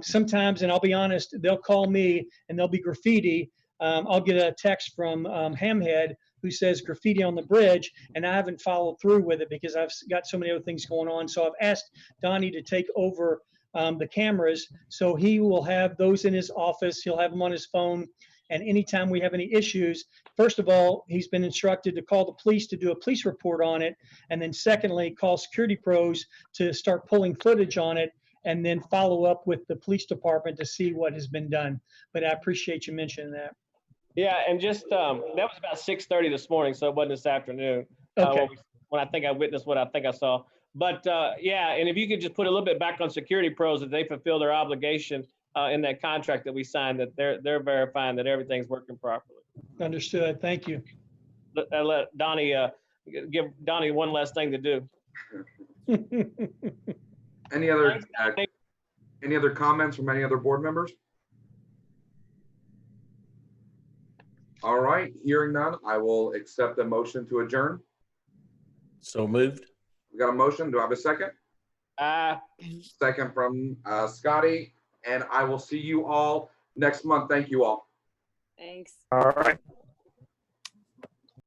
Sometimes, and I'll be honest, they'll call me and there'll be graffiti. I'll get a text from Hamhead who says graffiti on the bridge, and I haven't followed through with it because I've got so many other things going on. So I've asked Donnie to take over the cameras. So he will have those in his office. He'll have them on his phone. And anytime we have any issues, first of all, he's been instructed to call the police to do a police report on it. And then secondly, call security pros to start pulling footage on it, and then follow up with the police department to see what has been done. But I appreciate you mentioning that. Yeah, and just that was about 6:30 this morning, so it wasn't this afternoon. Okay. When I think I witnessed what I think I saw. But yeah, and if you could just put a little bit back on security pros, that they fulfill their obligation in that contract that we signed, that they're verifying that everything's working properly. Understood. Thank you. Let Donnie give Donnie one less thing to do. Any other comments from any other board members? All right, hearing none, I will accept the motion to adjourn. So moved. We got a motion. Do I have a second? Second from Scotty, and I will see you all next month. Thank you all. Thanks. All right.